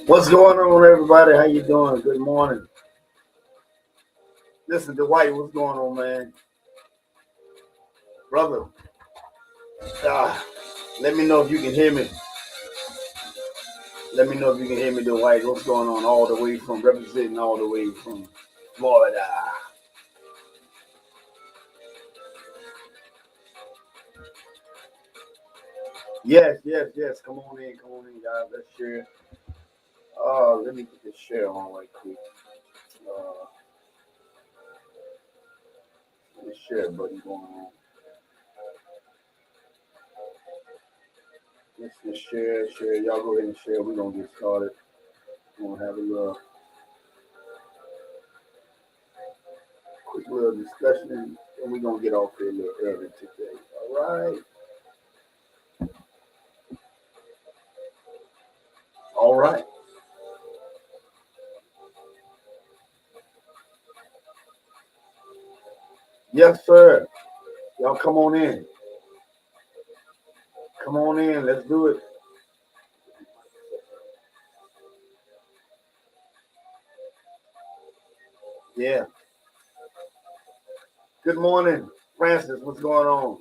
What's going on, everybody? How you doing? Good morning. Listen, Dwight, what's going on, man? Brother, let me know if you can hear me. Let me know if you can hear me, Dwight. What's going on all the way from representing all the way from Florida? Yes. Come on in, guys. Let's share. Let me get this share on right quick. Uh, this share button going on. Let's just share. Y'all go ahead and share. We're gonna get started. We're gonna have a quick little discussion, and we're gonna get off here a little early today. All right. All right. Yes, sir. Y'all come on in. Come on in. Let's do it. Yeah. Good morning, Francis. What's going on?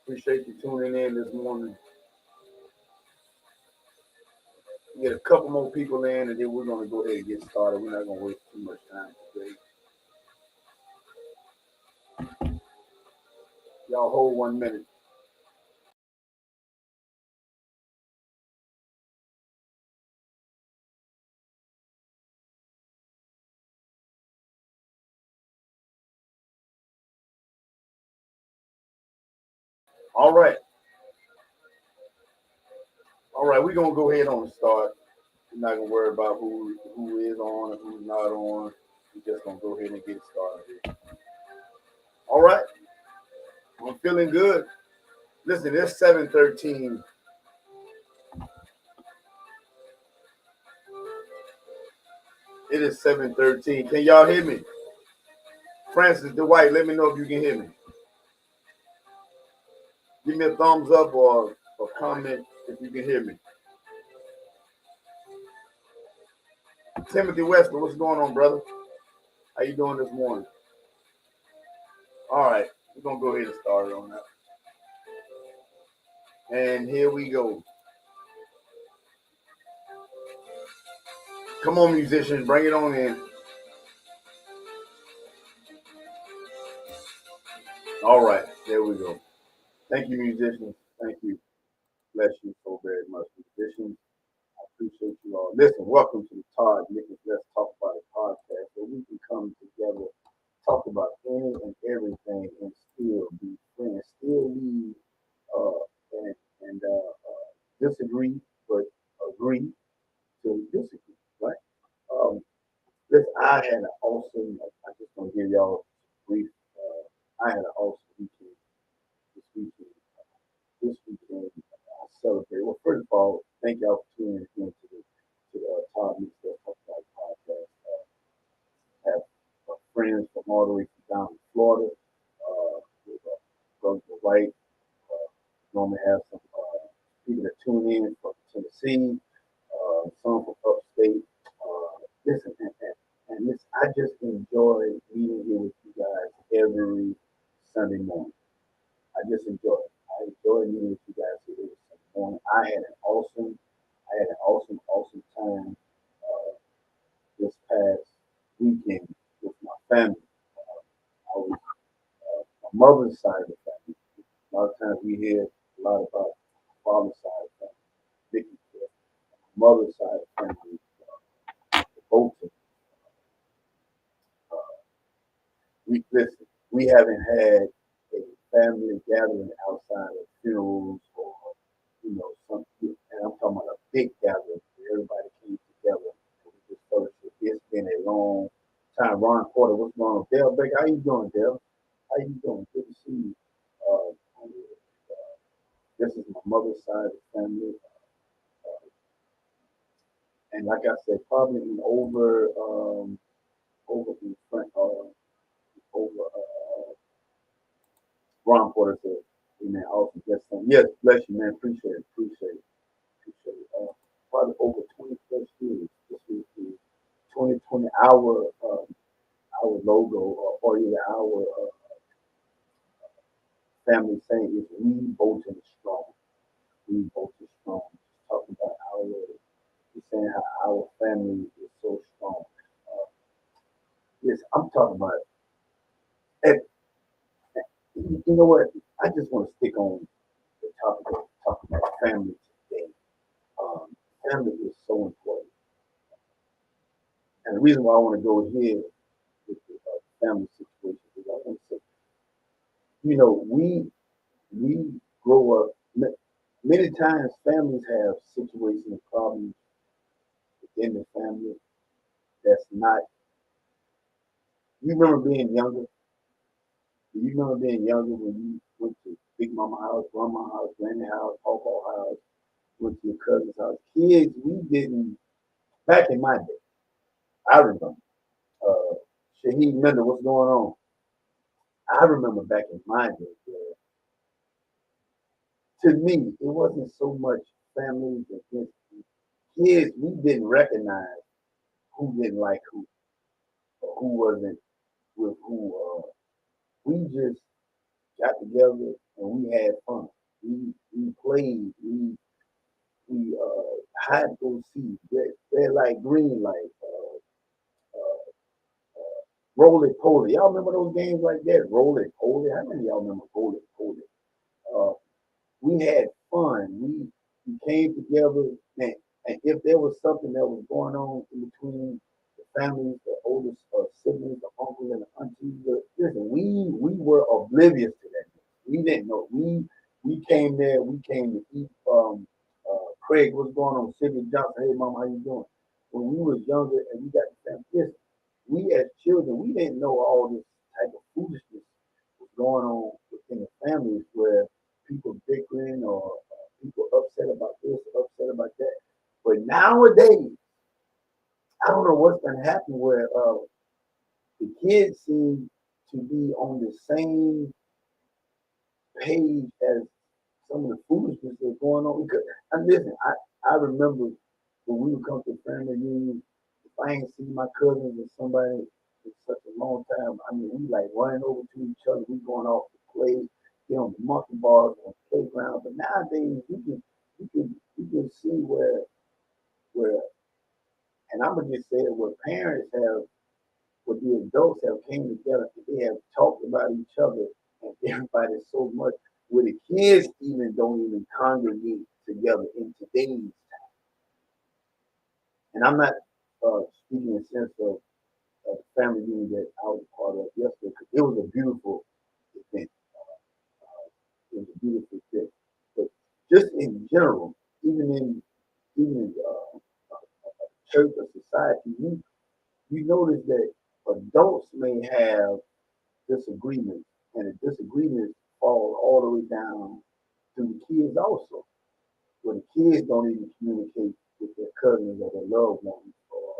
Appreciate you tuning in this morning. Get a couple more people in, and then we're going to go ahead and get started. We're not going to waste too much time today. Y'all hold 1 minute. All right. All right. We're going to go ahead on and start. We're not going to worry about who is on and who's not on. We're just going to go ahead and get started here. All right. I'm feeling good. Listen, it's 7:13. It is 7:13. Can y'all hear me? Francis Dwight, let me know if you can hear me. Give me a thumbs up or comment if you can hear me. Timothy Weston, what's going on, brother? How you doing this morning? All right, we're gonna go ahead and start on that. And here we go. Come on, musicians, bring it on in. All right, there we go. Thank you, musicians. Thank you. Bless you so very much, musicians. I appreciate you all. Listen, welcome to the Todd Nichols Let's Talk About It podcast, where we can come together, talk about any and everything, and still be friends, still lead and disagree, but agree to disagree, right? Um, listen, I had an awesome. I just want to give y'all a brief. I had an awesome weekend this weekend. I celebrate. Well, first of all, thank y'all for tuning in to the Todd Meets Let's Talk About It podcast. Have friends from all the way from down in Florida. With Brother White. Normally have some people that tune in from Tennessee, some from upstate. Listen, and listen, I just enjoy being here with you guys every Sunday morning. I just enjoy it. I enjoy meeting with you guys here every Sunday morning. I had an awesome time this past weekend with my family. I was my mother's side of the family. A lot of times we hear a lot about my father's side of the family, Vicky, my mother's side of the family, Bolton. Uh, we listen. We haven't had a family gathering outside of funerals or some. And I'm talking about a big gathering where everybody came together. And we just fellowship. It's been a long time. Ron Porter, what's going on? Dale Baker, how you doing, Dale? How you doing? Good to see you. Uh, this is my mother's side of the family. And like I said, probably in over in front over Ron Porter said, "Amen." Awesome, bless him. Yes, bless you, man. Appreciate it. Probably over 20 plus years. This is the 2020 our logo or either our family saying is we Bolton strong. We Bolton strong. Just talking about we're saying how our family is so strong. Uh, yes, I'm talking about and you know what? I just want to stick on the topic of talking about family today. Um, Family is so important. And the reason why I want to go here with the family situation is I want to say, we grow up. Many times, families have situations and problems within the family that's not. You remember being younger. You remember being younger when you went to Big Mama house, Grandma house, Granny house, Pawpaw house, went to your cousin's house. Kids, we didn't. Back in my day, I remember. Uh, Shaheed Mender, what's going on? I remember back in my day, to me, it wasn't so much families against kids. We didn't recognize who didn't like who, or who wasn't with who. We just got together and we had fun. We played. We hide and go see. They're like green light. Roly poly. Y'all remember those games like that? Roly poly. How many of y'all remember roly poly? Uh, we had fun. We came together, and if there was something that was going on in between the families, the oldest siblings, the uncles and the aunties, listen, we were oblivious to that. We didn't know. We came there. We came to eat. Craig, what's going on? Sydney Johnson. Hey, mom, how you doing? When we was younger and we got the family, listen, we as children, we didn't know all this type of foolishness was going on within the families where people bickering or people upset about this, upset about that. But nowadays, I don't know what's going to happen where the kids seem to be on the same page as some of the foolishness that's going on. Because, and listen, I remember when we would come to family reunions, if I ain't seen my cousins or somebody in such a long time, I mean, we like running over to each other, we going off to play, get on the monkey bars on the playground. But nowadays, you can see where, and I'm gonna just say it, where parents have, where the adults have came together, they have talked about each other and everybody so much, where the kids even don't even congregate together in today's. And I'm not speaking in the sense of the family meeting that I was part of yesterday, because it was a beautiful event. It was a beautiful thing. But just in general, even in church or society, you notice that adults may have disagreements, and the disagreements fall all the way down to the kids also, where the kids don't even communicate with their cousins or their loved ones, or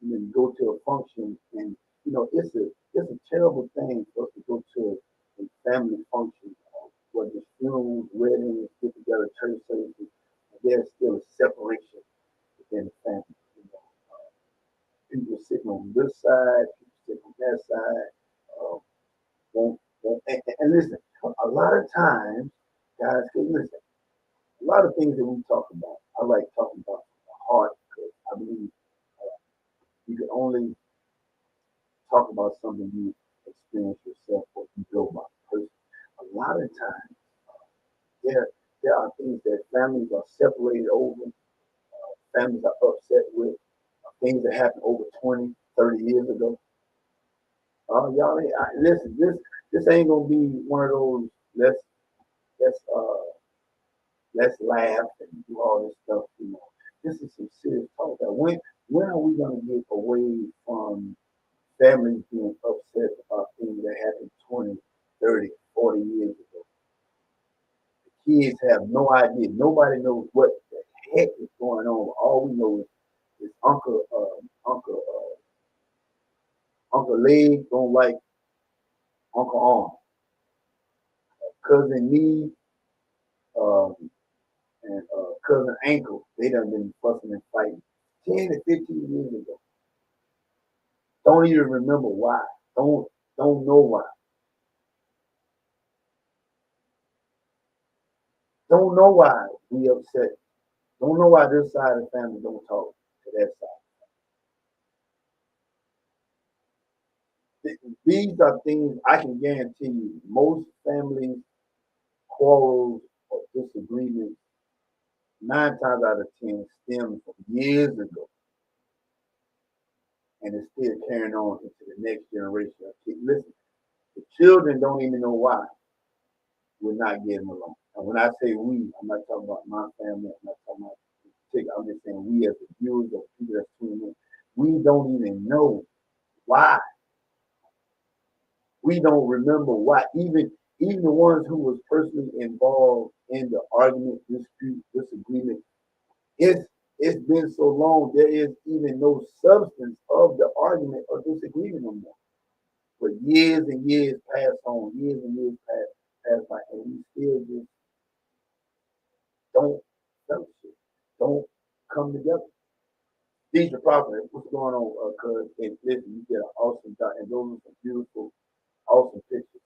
you go to a function, and it's a terrible thing for us to go to a family function, whether it's funerals, weddings, get together, church services, and there's still a separation within the family. People sitting on this side, people sitting on that side, uh, won't and listen, a lot of times, guys, listen, a lot of things that we talk about, I like talking about from the heart because I believe you can only talk about something you experience yourself or you know about a person. A lot of times, there there are things that families are separated over, families are upset with, things that happened over 20, 30 years ago. Y'all, listen, this ain't gonna be one of those. Let's let's laugh and do all this stuff. This is some serious talk. When are we gonna get away from families being upset about things that happened 20, 30, 40 years ago? Kids have no idea. Nobody knows what the heck is going on. All we know is Uncle Leg don't like Uncle Arm. Cousin Me um, and cousin Ankle, they done been fussing and fighting 10 to 15 years ago. Don't even remember why. Don't don't know why. Don't know why we upset. Don't know why this side of the family don't talk to that side. These are things I can guarantee you. Most families quarrels or disagreements 9 times out of 10 stem from years ago, and it's still carrying on into the next generation of kids. Listen, the children don't even know why we're not getting along. And when I say we, I'm not talking about my family. I'm not talking about particular. I'm just saying we as the viewers or people that's tuning in. We don't even know why. We don't remember why. Even the ones who was personally involved in the argument, dispute, disagreement, it's it's been so long there is even no substance of the argument or disagreement no more. But years and years pass on, years and years pass by, and we still just don't fellowship, don't come together. These are Prophet, what's going on, cuz? And listen, you get an awesome dot, and those are some beautiful, awesome pictures,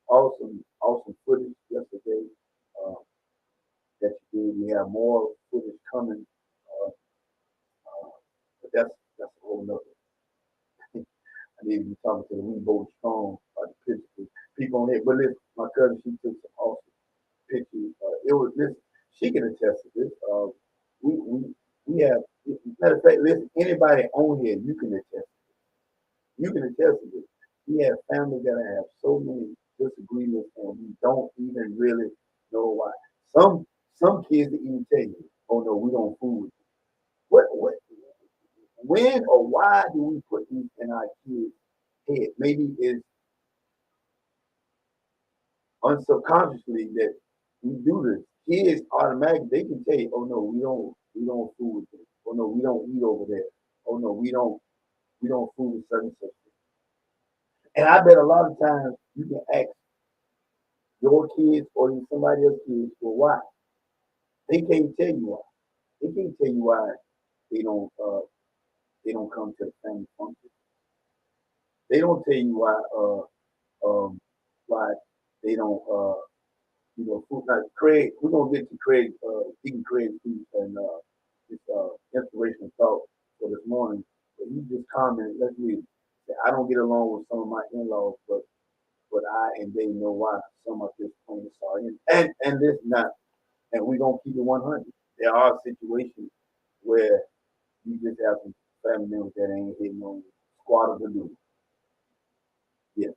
awesome footage yesterday uh, that you did. We have more footage coming, uh, but that's a whole nother. I need to be talking to the We Both Strong about the pictures. People on there, but listen, my cousin, she took some awesome pictures. It was this. She can attest to this. We we we have. Matter of fact, listen. Anybody on here, you can attest. You can attest to this. We have families that have so many disagreements, and we don't even really know why. Some kids that even tell you, "Oh no, we don't fool with you." What? When or why do we put these in our kids' head? Maybe it's unsubconsciously that we do this. Kids automatically they can tell you, "Oh no, we don't fool with this. Oh no, we don't eat over there. Oh no, we don't fool with certain such things." And I bet a lot of times you can ask your kids or even somebody else's kids, well, why? They can't tell you why. They can't tell you why they don't uh they don't come to the family function. They don't tell you why they don't food like Craig, we're gonna get to Craig Deacon Craig piece and this inspirational thought for this morning. But you just commented, let's read it. I don't get along with some of my in-laws, but I and they know why. Some of this plain sorry. And this not. And we're gonna keep it 100. There are situations where you just have some family members that ain't hitting on squad of the new. Yeah.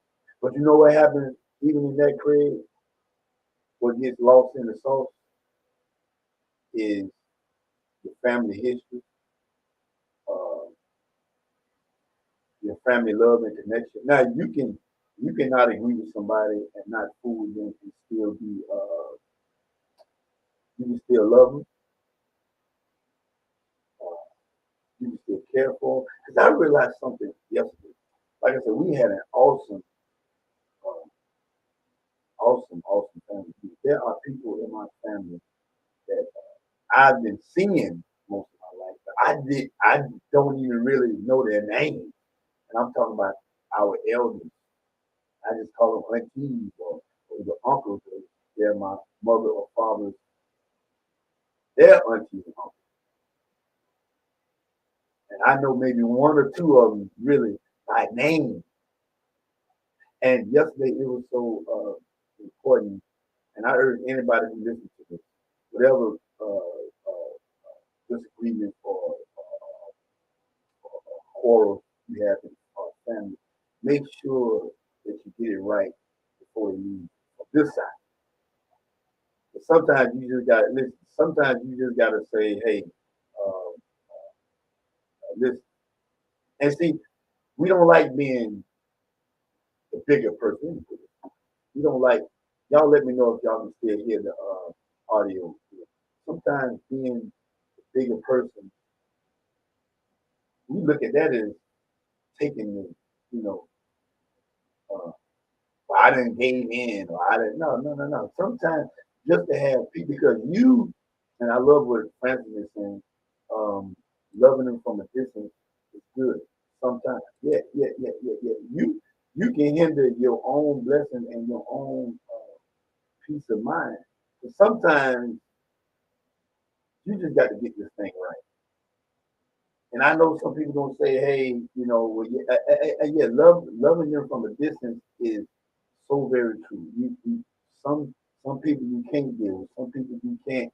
But you know what happens even in that Craig, what gets lost in the sauce is your family history, uh, your family love and connection. Now you cannot agree with somebody and not fool with them and still be you can still love them, uh, you can still care for them. Because I realized something yesterday. Like I said, we had an awesome family. There are people in my family that I've been seeing most of my life, but I don't even really know their names. And I'm talking about our elders. I just call them aunties or the uncles. They're my mother or father's, their aunties and uncles. And I know maybe one or two of them really by name. And yesterday it was so important, and I urge anybody who listens to this, whatever disagreement or quarrel you have in family, make sure that you get it right before you leave on this side. But sometimes you just got to listen. Sometimes you just got to say, "Hey, uh, listen." And see, we don't like being the bigger person. We don't like. Y'all let me know if y'all can still hear the audio. Sometimes being the bigger person, we look at that as taking the, you know, uh, well, I didn't gave in or I didn't. No, no, no, no. Sometimes just to have people, because you, and I love what Francis is saying, loving them from a distance is good. Sometimes, yeah, yeah, yeah, yeah, yeah. You can hinder your own blessing and your own peace of mind. But sometimes you just got to get this thing right. And I know some people gonna say, "Hey, well, yeah, yeah, loving them from a distance is so very true. Some people you can't deal with. Some people you can't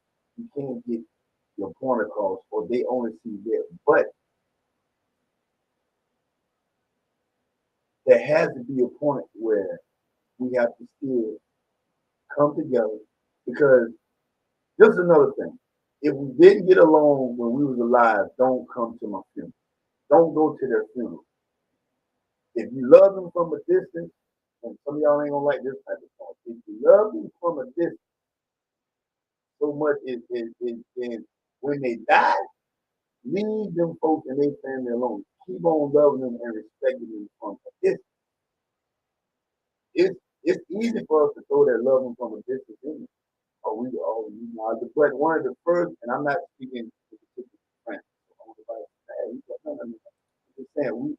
get your point across, or they only see that. But there has to be a point where we have to still come together, because this is another thing. If we didn't get along when we was alive, don't come to my funeral. Don't go to their funeral. If you love them from a distance, and some of y'all ain't gonna like this type of talk. If you love them from a distance so much, is when they die, leave them folks and their family alone. Keep on loving them and respecting them from a distance. It's easy for us to throw that love them from a distance in. Or but one of the first, and I'm not speaking to the friends. No, no, no. I'm just saying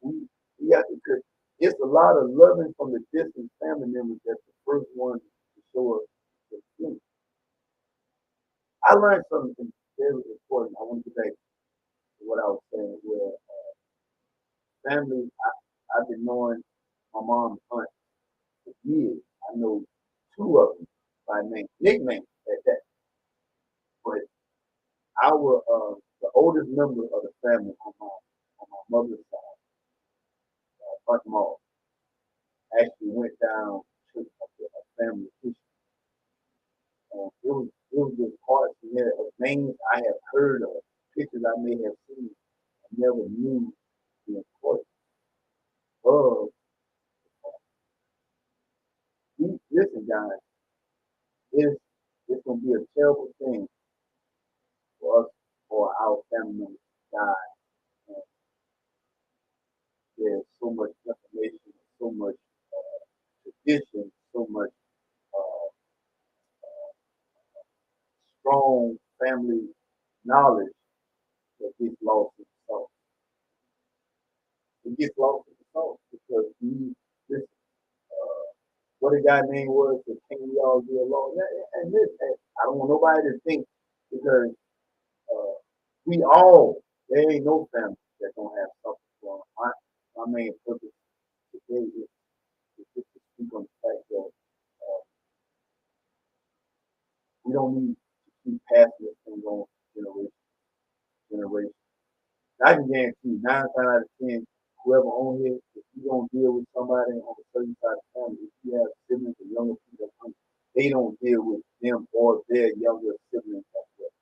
we have to. It's a lot of loving from the distant family members that's the first one to show us the truth. I learned something very important. I want to get back to what I was saying. Where family, I've been knowing my mom's aunt for years. I know two of them by name, nicknames at that. But our the oldest member of the family on my mother's side, Aunt Maud, actually went down to a family issue. It was just parts in there of names I have heard of, pictures I may have seen. I never knew the importance of. Listen, guys, it's gonna be a terrible thing for us, for our family members to die. And there's so much information, so much tradition, so much uh, strong family knowledge that gets lost in the sauce. It gets lost in the sauce because this what the guy name was, the can we all get along? And this, and I don't want nobody to think, because uh, we all, there ain't no family that don't have something going on. My main purpose today is just to speak on the fact that we don't need to keep passing this thing on generation to generation. I can guarantee you, 9 times out of 10, whoever on here, if you don't deal with somebody on a certain side of the family, if you have siblings or younger people, they don't deal with them or their younger siblings as well,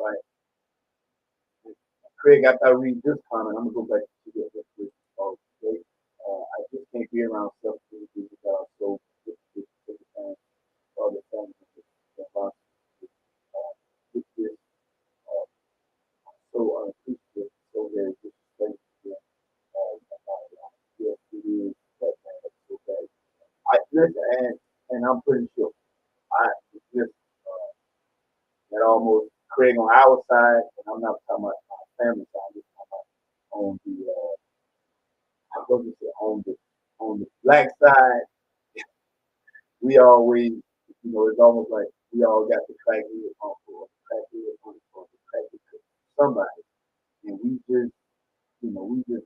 right? Craig, after I read this comment, I'm gonna go back to the okay? I just can't be around stuff because I'm so other family members. This is so unappreciative, so very disrespectful. Yes, it is that man. That's so bad. I listen, and I'm pretty sure it's just that almost Craig on our side, and I'm not talking about my family side. I'm just talking about on the I was going to say on the black side, we always, it's almost like we all got the crackhead uncle or the crackhead uncle or the crackhead somebody, and we just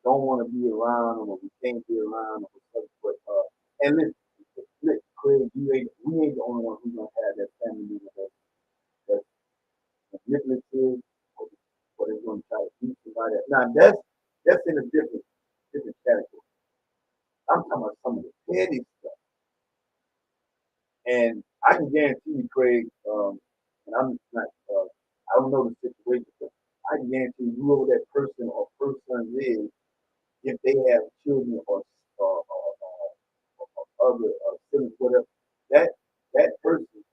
don't want to be around them or we can't be around them or something. But and listen, Craig, we ain't the only one who's gonna have that family member that's manipulative or they're gonna try to beat somebody. Now that's in a different category. I'm talking about some of the petty stuff. And I can guarantee you, Craig, and I'm not, I don't know the situation, but I can guarantee you, whoever that person or persons is, if they have children or other siblings, whatever, that that person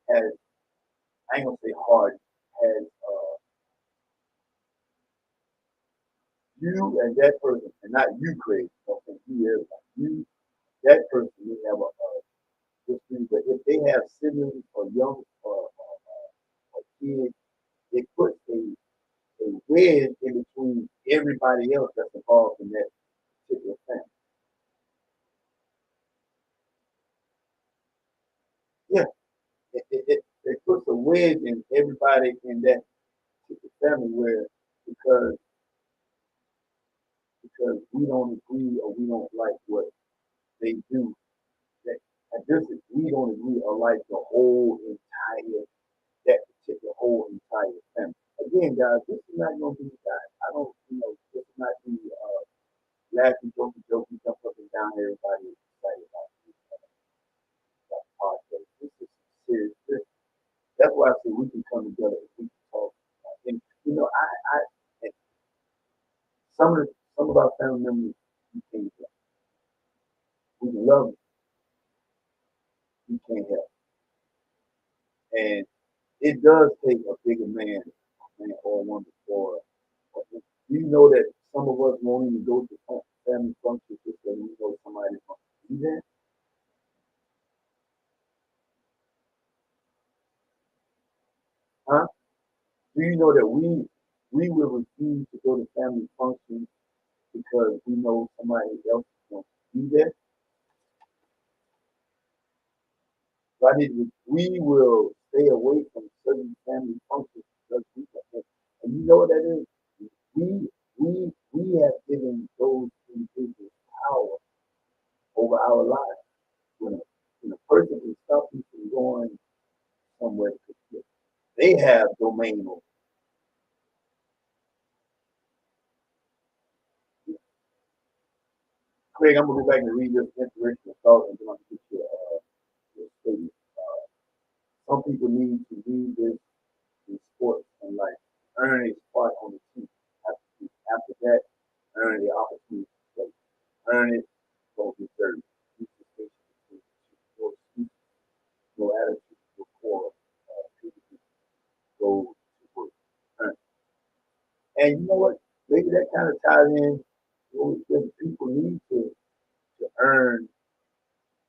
has, I ain't gonna say hard, has you and that person, and not you, Craig, okay, you, everybody, you, that person may have a history, but if they have siblings or young or kids, it puts a wedge in between everybody else that's involved in that particular family. Yeah, it puts a wedge in everybody in that particular family where because because we don't agree or we don't like what they do. That and this is we don't agree or like the whole entire that particular whole entire family. Again, guys, this is not gonna be guys. I don't this is not the laughing, joking, jump up and down everybody is excited about that podcast. This is serious. That's why I say we can come together and we can talk. And I and some of our family members we can't help. We love them, we can't help. And it does take a bigger man or woman for. You know that some of us won't even go to family functions just so we know somebody's going to be there, huh? Do you know that we will refuse to go to family functions because we know somebody else is going to be there? So we will stay away from certain family functions because we can. And you know what that is? We have given those individuals power over our lives. When a person can stop you from going somewhere, they have domain over. Craig, I'm gonna go back and read this inspirational thought, and then I'm gonna get your statement. Some people need to read this in sports and life. Earn a spot on the team. After that, earn the opportunity to play. Earn it, don't deserve it. Use the station no excuse, no attitude, no quarrel. People go to work. Earn it. And you know what? Maybe that kind of ties in. That people need to earn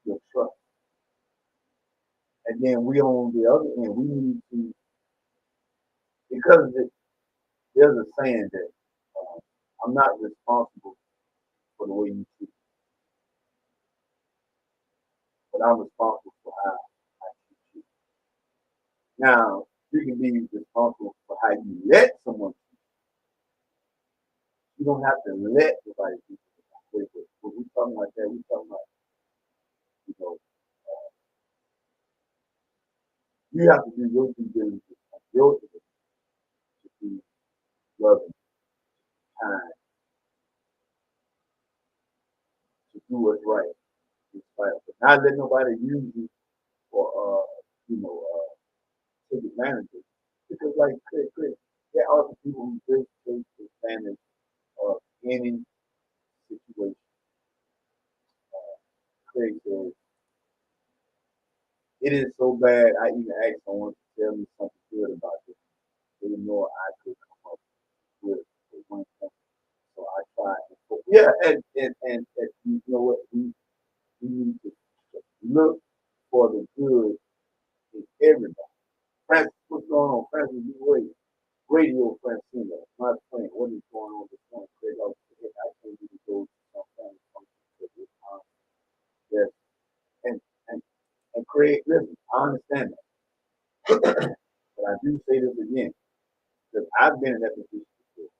your trust. And then we on the other end, we need to, because there's a saying that I'm not responsible for the way you treat me, but I'm responsible for how I treat you. Now, you can be responsible for how you let someone treat you. You don't have to let nobody treat you. When we talking like that, we talking about, you know, you have to do your due diligence, your diligence to be loving, kind, to do what's right, in spite of it. Not let nobody use you or, take advantage of it. Because, like Chris, there are some people who just take advantage of any situation. Craig says, it is so bad, I even asked someone to tell me something good about this. They know I could come up with one thing. So I tried. Yeah, and you know what? We need to look for the good in everybody. Francis, what's going on? Francis, you wait. Radio Francina, my friend, what is going on this morning? Craig, I can't even go to some family function. Craig, listen, I understand that. But I do say this again, because I've been in that position before,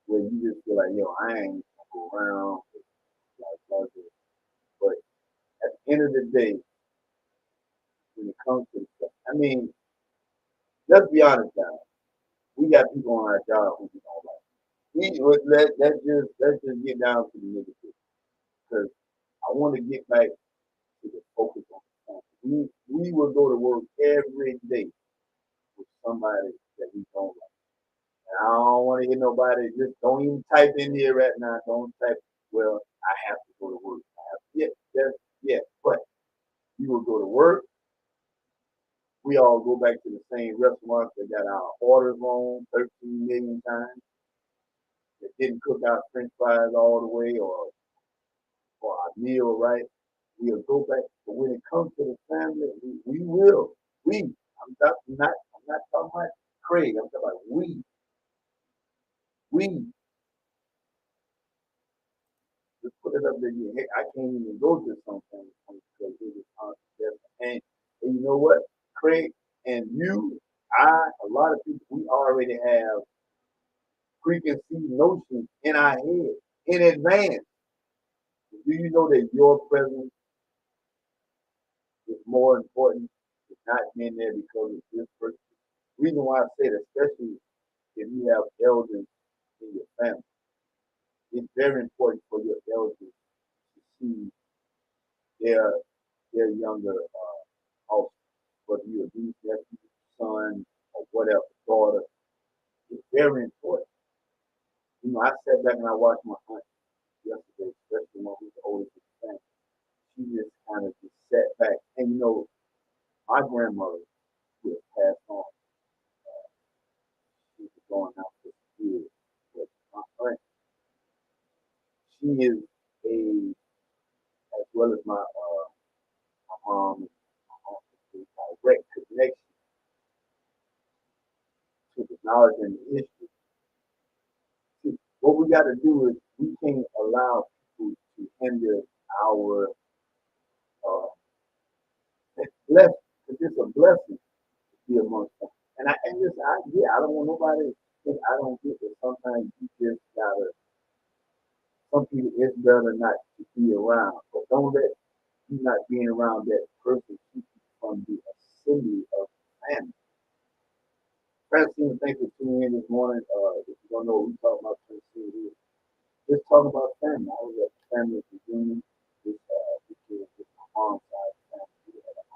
where you just feel like, yo, I ain't gonna go around like this. But at the end of the day, when it comes to stuff, I mean, let's be honest, guys. We got people on our job who we don't like. Let's just get down to the negative, because I want to get back to the focus on the point. We will go to work every day with somebody that we don't like. And I don't want to hear nobody just don't even type in here right now. Don't type. Well, I have to go to work. I have to, yeah. But you will go to work. We all go back to the same restaurants that got our orders wrong 13 million times. That didn't cook our French fries all the way or our meal right. We'll go back. But when it comes to the family, we will. We. I'm not talking about Craig. I'm talking about we. We just put it up there. Hey, I can't even go to something because it was constant. And you know what, Craig and you, a lot of people, we already have preconceived notions in our head in advance. Do you know that your presence is more important than not being there because of this person? Reason why I say that, especially if you have elders in your family, it's very important for your elders to see their their younger offspring, whether you're a niece, nephew, son, or whatever, daughter. It's very important. You know, I sat back and I watched my aunt yesterday, especially when we was the oldest of the family. She just kind of just sat back. And you know, my grandmother who had passed on, she was going out for years. But my aunt, she is a, as well as my mom and my uncle, a direct connection to the knowledge and the history. See, what we got to do is we can't allow people to hinder our blessing. Because it's a blessing to be amongst them. And just I don't want nobody to think I don't get it. Sometimes you just gotta. Some people it's better not to be around, but don't let you not being around that person keep you from the assembly of family. Francine, thanks for tuning in this morning. If you don't know what we talk about, Francine here. Just talking about family. I was at the family reunion this year with my mom's side of the family. We had an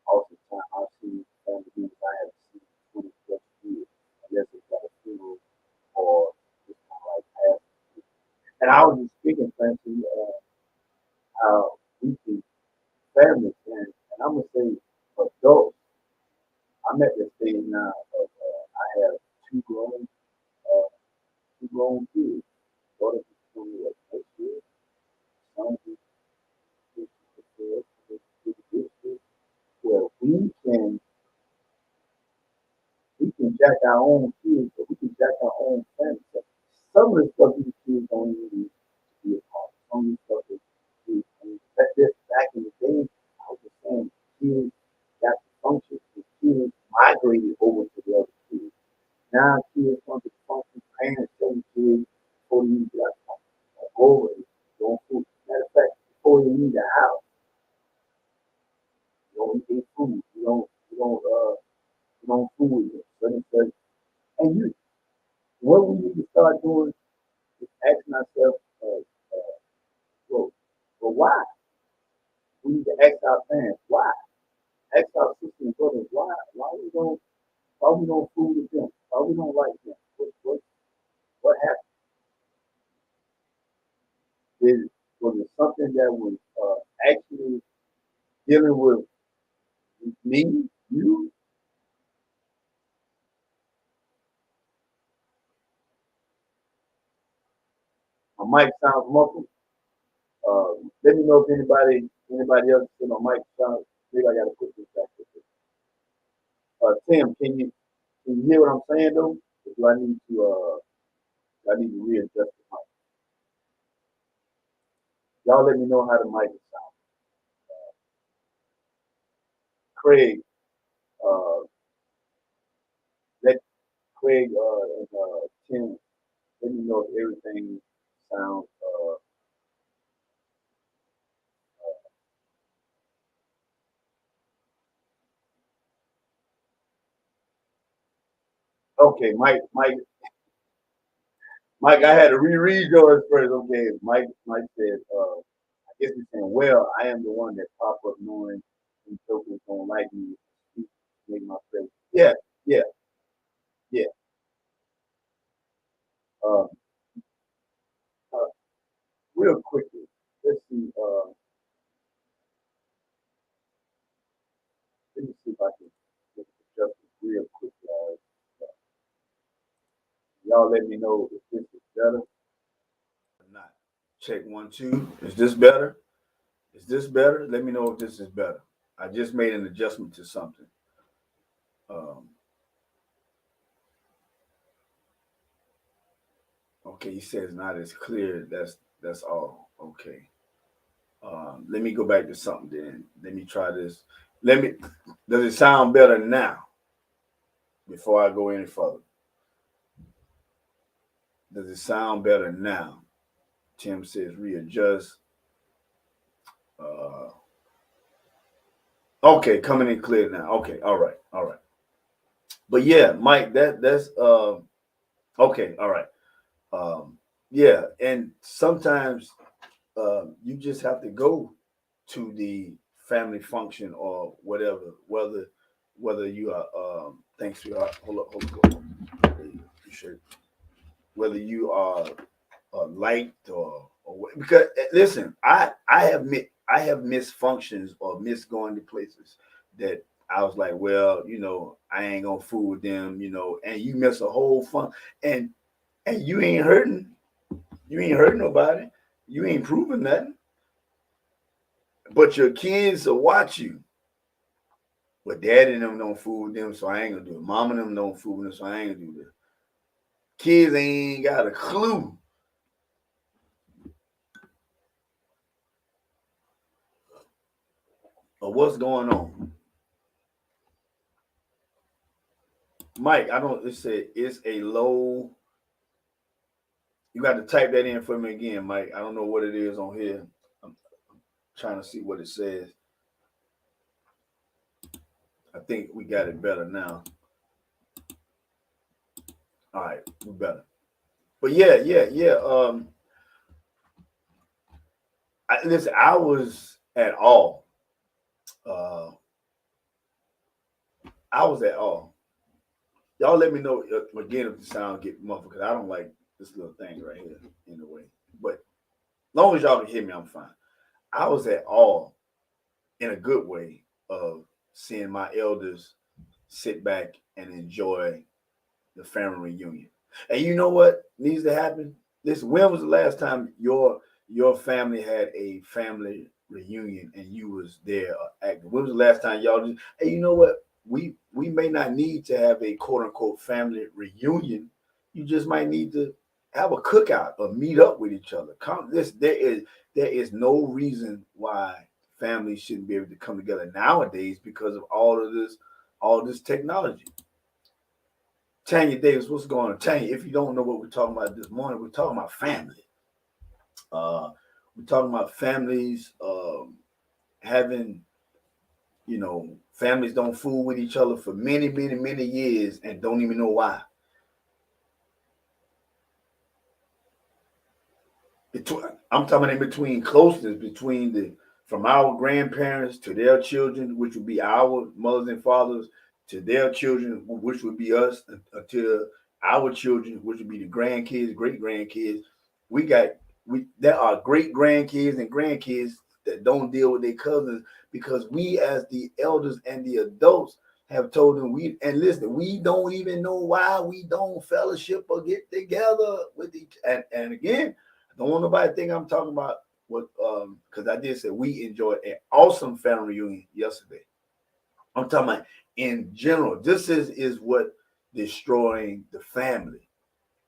awesome time. I've seen family members I haven't seen in 20 plus years. Unless it's at a funeral or just kind of like passing. And I was just speaking, Francine, how we see families, and I'm gonna say adults. I'm at the stage now of I have two grown uh, two grown kids. Daughter is 20 next year. Son is 50 where we can jack our own kids, but we can jack our own family. So some of the stuff these kids don't even need to be a part of. Some of the stuff that kids, I mean, back in the day, I was just saying, kids got the function, the kids migrated over to the other kids. Now kids want to function, parents telling kids before you leave the house, go over it, don't food. Matter of fact, before you leave the house, you don't eat food, you don't fool with it. And what we need to start doing is asking ourselves, well, why? We need to ask our parents why. Ask our sisters and brothers why. Why we don't fool with them? Why we don't like them? What happened? Was it something that was actually dealing with me, you? My mic sounds muffled. Let me know if anybody else see my mic sounds. Maybe I got to put this back. Tim, can you hear what I'm saying though? Or do I need to readjust the mic? Y'all let me know how the mic is sounding. Craig, uh, let Craig and Tim let me know if everything sounds okay. Mike, I had to reread yours first. Okay, Mike said, I guess he's saying, well, I am the one that pop up knowing these jokers don't like me. Make my face. Yeah, yeah, yeah. Um, uh, real quickly, let's see. Let me see if I can adjust this real quick, guys. Y'all let me know if this is better or not. Check 1, 2. Is this better? Is this better? Let me know if this is better. I just made an adjustment to something. Um, okay, he says not as clear. That's all. Okay. Let me go back to something then. Let me try this. Let me. Does it sound better now? Before I go any further, does it sound better now? Tim says readjust. Uh, okay, coming in clear now. Okay, all right, all right. But yeah, Mike, that's okay, all right. Yeah, and sometimes you just have to go to the family function or whatever, whether you are thanks to hold on, appreciate whether you are liked or because listen, I have missed functions or missed going to places that I was like, well, I ain't gonna fool with them, and you miss a whole fun and you ain't hurting, nobody, you ain't proving nothing, but your kids will watch you. But daddy and them don't fool with them, so I ain't gonna do it. Mama and them don't fool with them, so I ain't gonna do this. Kids ain't got a clue of what's going on. Mike, I don't. It said it's a low. You got to type that in for me again, Mike. I don't know what it is on here. I'm trying to see what it says. I think we got it better now. All right, we better. But yeah. Listen, I was at all. Uh, I was at all. Y'all let me know again if the sound get muffled because I don't like this little thing right here in the way. But as long as y'all can hear me, I'm fine. I was at all in a good way of seeing my elders sit back and enjoy the family reunion. And you know what needs to happen? Listen, when was the last time your family had a family reunion and you was there active? When was the last time y'all just, hey, you know what? We may not need to have a quote unquote family reunion. You just might need to have a cookout or meet up with each other. There is no reason why families shouldn't be able to come together nowadays because of all this technology. Tanya Davis, what's going on? Tanya, if you don't know what we're talking about this morning, we're talking about family. Uh, we're talking about families having, families don't fool with each other for many, many, many years and don't even know why. I'm talking in between closeness between from our grandparents to their children, which would be our mothers and fathers, to their children, which would be us, until our children, which would be the grandkids, great grandkids. We got there are great grandkids and grandkids that don't deal with their cousins because we, as the elders and the adults, have told them and listen, we don't even know why we don't fellowship or get together with each and again, don't want nobody to think I'm talking about what because I did say we enjoyed an awesome family reunion yesterday. I'm talking about in general. This is what destroying the family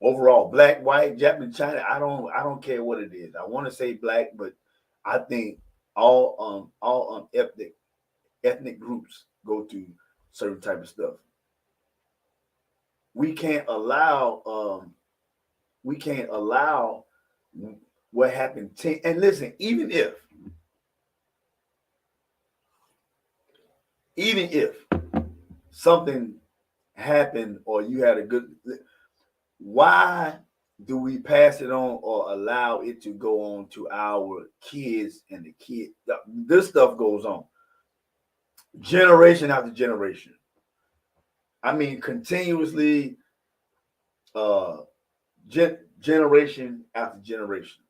overall. Black, white, Japanese, China. I don't care what it is. I want to say black, but I think all ethnic ethnic groups go through certain type of stuff. We can't allow we can't allow what happened and listen, even if something happened or you had a good, why do we pass it on or allow it to go on to our kids and the kids? This stuff goes on generation after generation. I mean, continuously, uh, generation after generation.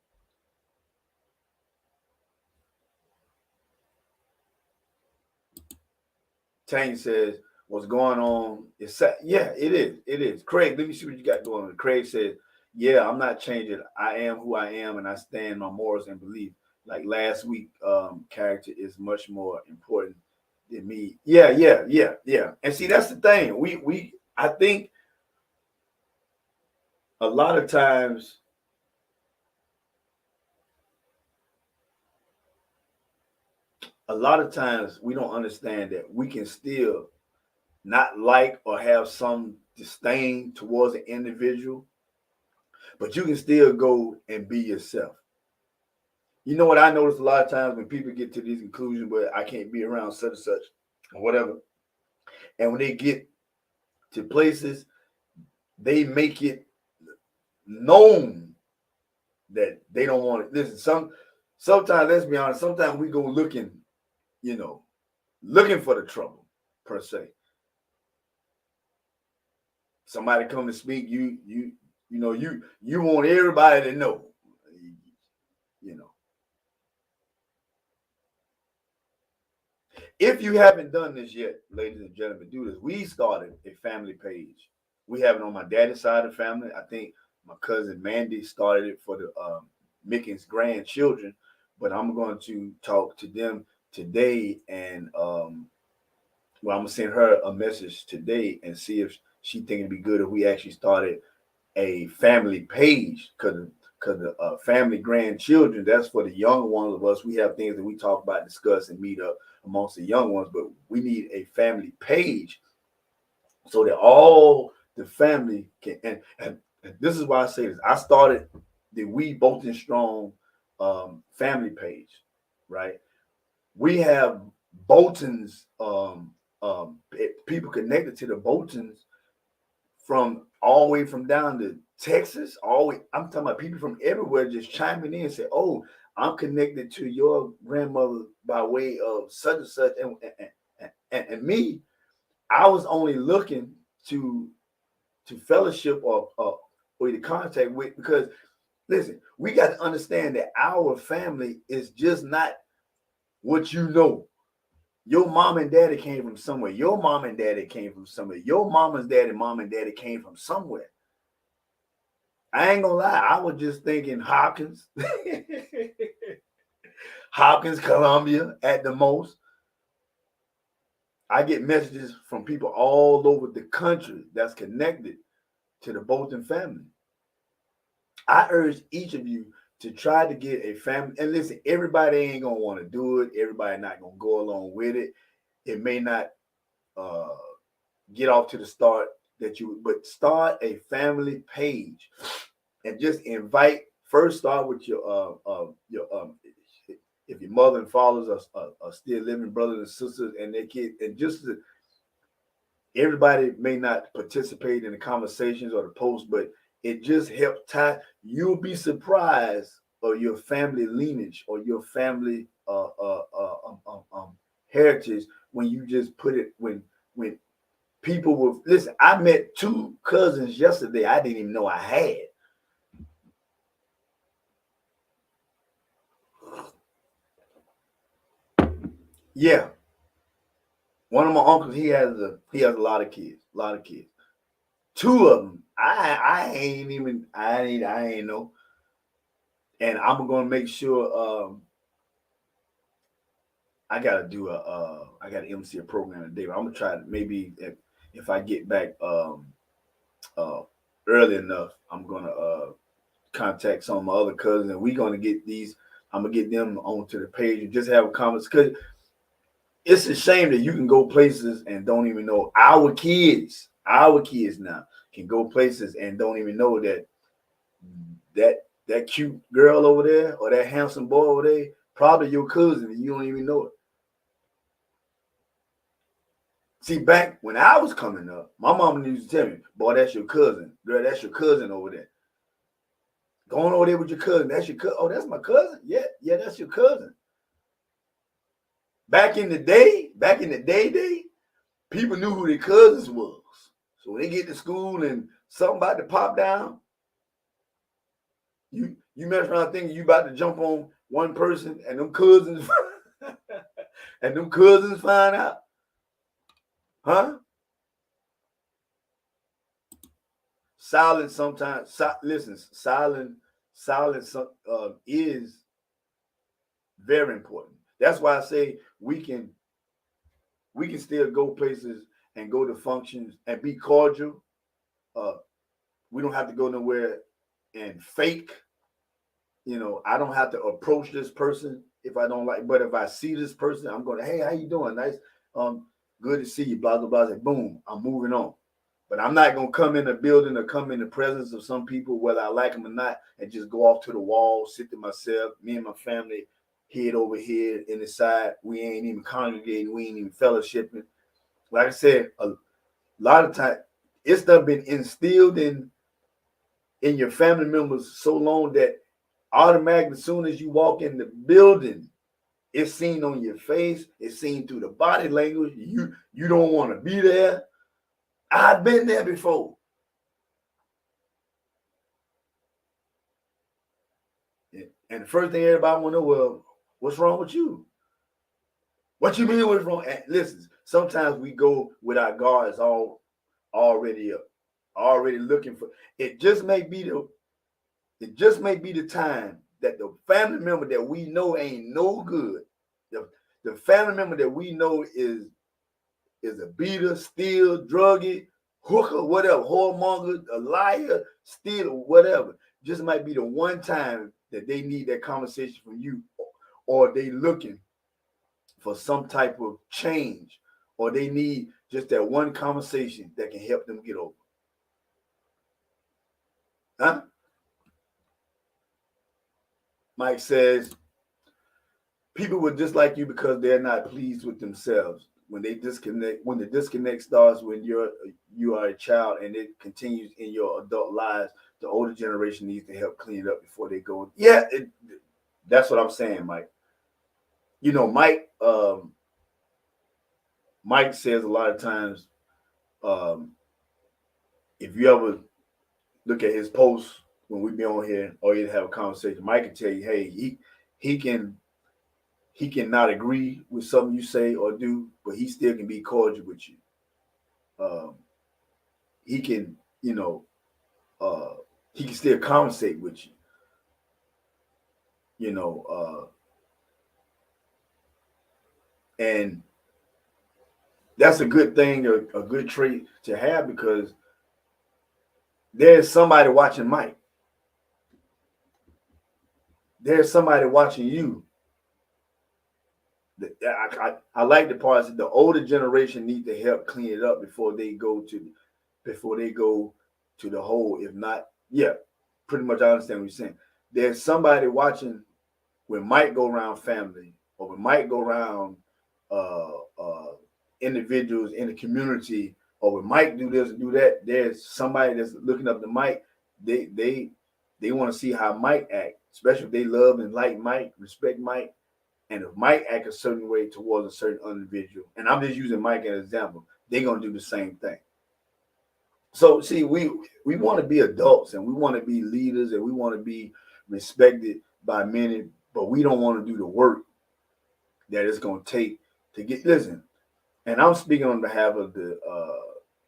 Tang says, "What's going on?" It's sad. Yeah, it is. It is. Craig, let me see what you got going on. Craig says, "Yeah, I'm not changing. I am who I am, and I stand my morals and belief. Like last week, character is much more important than me." Yeah, yeah, yeah, yeah. And see, that's the thing. I think a lot of times, we don't understand that we can still not like or have some disdain towards an individual, but you can still go and be yourself. You know what I notice a lot of times when people get to these conclusions where I can't be around such and such or whatever, and when they get to places, they make it known that they don't want it. Listen, sometimes let's be honest, sometimes we go looking, you know, looking for the trouble per se. Somebody come to speak, you want everybody to know, you know. If you haven't done this yet, ladies and gentlemen, do this. We started a family page. We have it on my daddy's side of the family. I think my cousin Mandy started it for the Mickens grandchildren, but I'm going to talk to them today, and well, I'm gonna send her a message today and see if she think it'd be good if we actually started a family page, because the family grandchildren, that's for the young ones of us. We have things that we talk about, discuss, and meet up amongst the young ones, but we need a family page so that all the family can. And this is why I say this. I started the We Bolton Strong family page, right? We have Boltons, people connected to the Boltons from all the way from down to Texas, all the way, I'm talking about people from everywhere just chiming in and say, "Oh, I'm connected to your grandmother by way of such and such," and me, I was only looking to fellowship or to contact with, because listen, we got to understand that our family is just not what you know. Your mom and daddy came from somewhere. Your mom and daddy came from somewhere. Your mama's daddy, mom and daddy came from somewhere. I ain't gonna lie, I was just thinking Hopkins, Hopkins, Columbia at the most. I get messages from people all over the country that's connected to the Bolton family. I urge each of you to try to get a family. And listen, everybody ain't gonna want to do it. Everybody not gonna go along with it. It may not uh, get off to the start that you, but start a family page and just invite. First, start with your if your mother and fathers are still living, brothers and sisters, and their kids, and just everybody may not participate in the conversations or the posts, but it just helps tie. You'll be surprised of your family lineage or your family heritage when you just put it when people will listen. I met two cousins yesterday I didn't even know I had. Yeah, one of my uncles, he has a lot of kids, a lot of kids. Two of them, I ain't know, and I'm gonna make sure. I gotta do I gotta MC a program today. But I'm gonna try to maybe if I get back uh early enough, I'm gonna contact some of my other cousins, and we're gonna get these. I'm gonna get them onto the page and just have a conversation. Cause it's a shame that you can go places and don't even know. Our kids now can go places and don't even know that cute girl over there or that handsome boy over there probably your cousin and you don't even know it. See, back when I was coming up, my mom used to tell me, "Boy, that's your cousin. Girl, that's your cousin over there. Going over there with your cousin. That's your cousin. Oh, that's my cousin. Yeah, yeah, that's your cousin." Back in the day, people knew who their cousins was. So when they get to school and something about to pop down, you mess around thinking you about to jump on one person and them cousins and them cousins find out, huh? Silence sometimes. Listen, silence is very important. That's why I say we can still go places and go to functions and be cordial. Uh, we don't have to go nowhere and fake. I don't have to approach this person if I don't like. But if I see this person, I'm going to, hey, how you doing? Nice, um, good to see you. Blah blah blah. Like, boom, I'm moving on. But I'm not gonna come in the building or come in the presence of some people, whether I like them or not, and just go off to the wall, sit to myself, me and my family, head over here in the side. We ain't even congregating, we ain't even fellowshipping. Like I said, a lot of time it's done been instilled in your family members so long that automatically, as soon as you walk in the building, it's seen on your face, it's seen through the body language. You don't want to be there. I've been there before. And the first thing everybody want to know, well, what's wrong with you? What you mean what's wrong? And listen, sometimes we go with our guards all already up, already looking for it. Just may be the time that the family member that we know ain't no good. The, the family member that we know is a beater, steal, druggie, hooker, whatever, whoremonger, a liar, stealer, whatever. Just might be the one time that they need that conversation from you, or they looking for some type of change, or they need just that one conversation that can help them get over. Huh? Mike says, people will dislike you because they're not pleased with themselves. When the disconnect starts when you are a child and it continues in your adult lives, the older generation needs to help clean it up before they go. Yeah, that's what I'm saying, Mike. Mike says a lot of times, um, if you ever look at his posts when we be on here or you have a conversation, Mike can tell you, hey, he can he cannot agree with something you say or do, but he still can be cordial with you. Um, he can, uh, he can still conversate with you. You know, and that's a good thing, a good trait to have because there's somebody watching Mike. There's somebody watching you. I like the parts that the older generation need to help clean it up before they go to the hole. If not, yeah, pretty much I understand what you're saying. There's somebody watching when Mike go around family or when Mike go around uh, uh, individuals in the community or when Mike do this and do that. There's somebody that's looking up to Mike. They want to see how Mike act, especially if they love and like Mike, respect Mike. And if Mike act a certain way towards a certain individual, and I'm just using Mike as an example, they're gonna do the same thing. So see, we want to be adults and we want to be leaders and we want to be respected by many, but we don't want to do the work that it's gonna take to get. Listen, and I'm speaking on behalf of the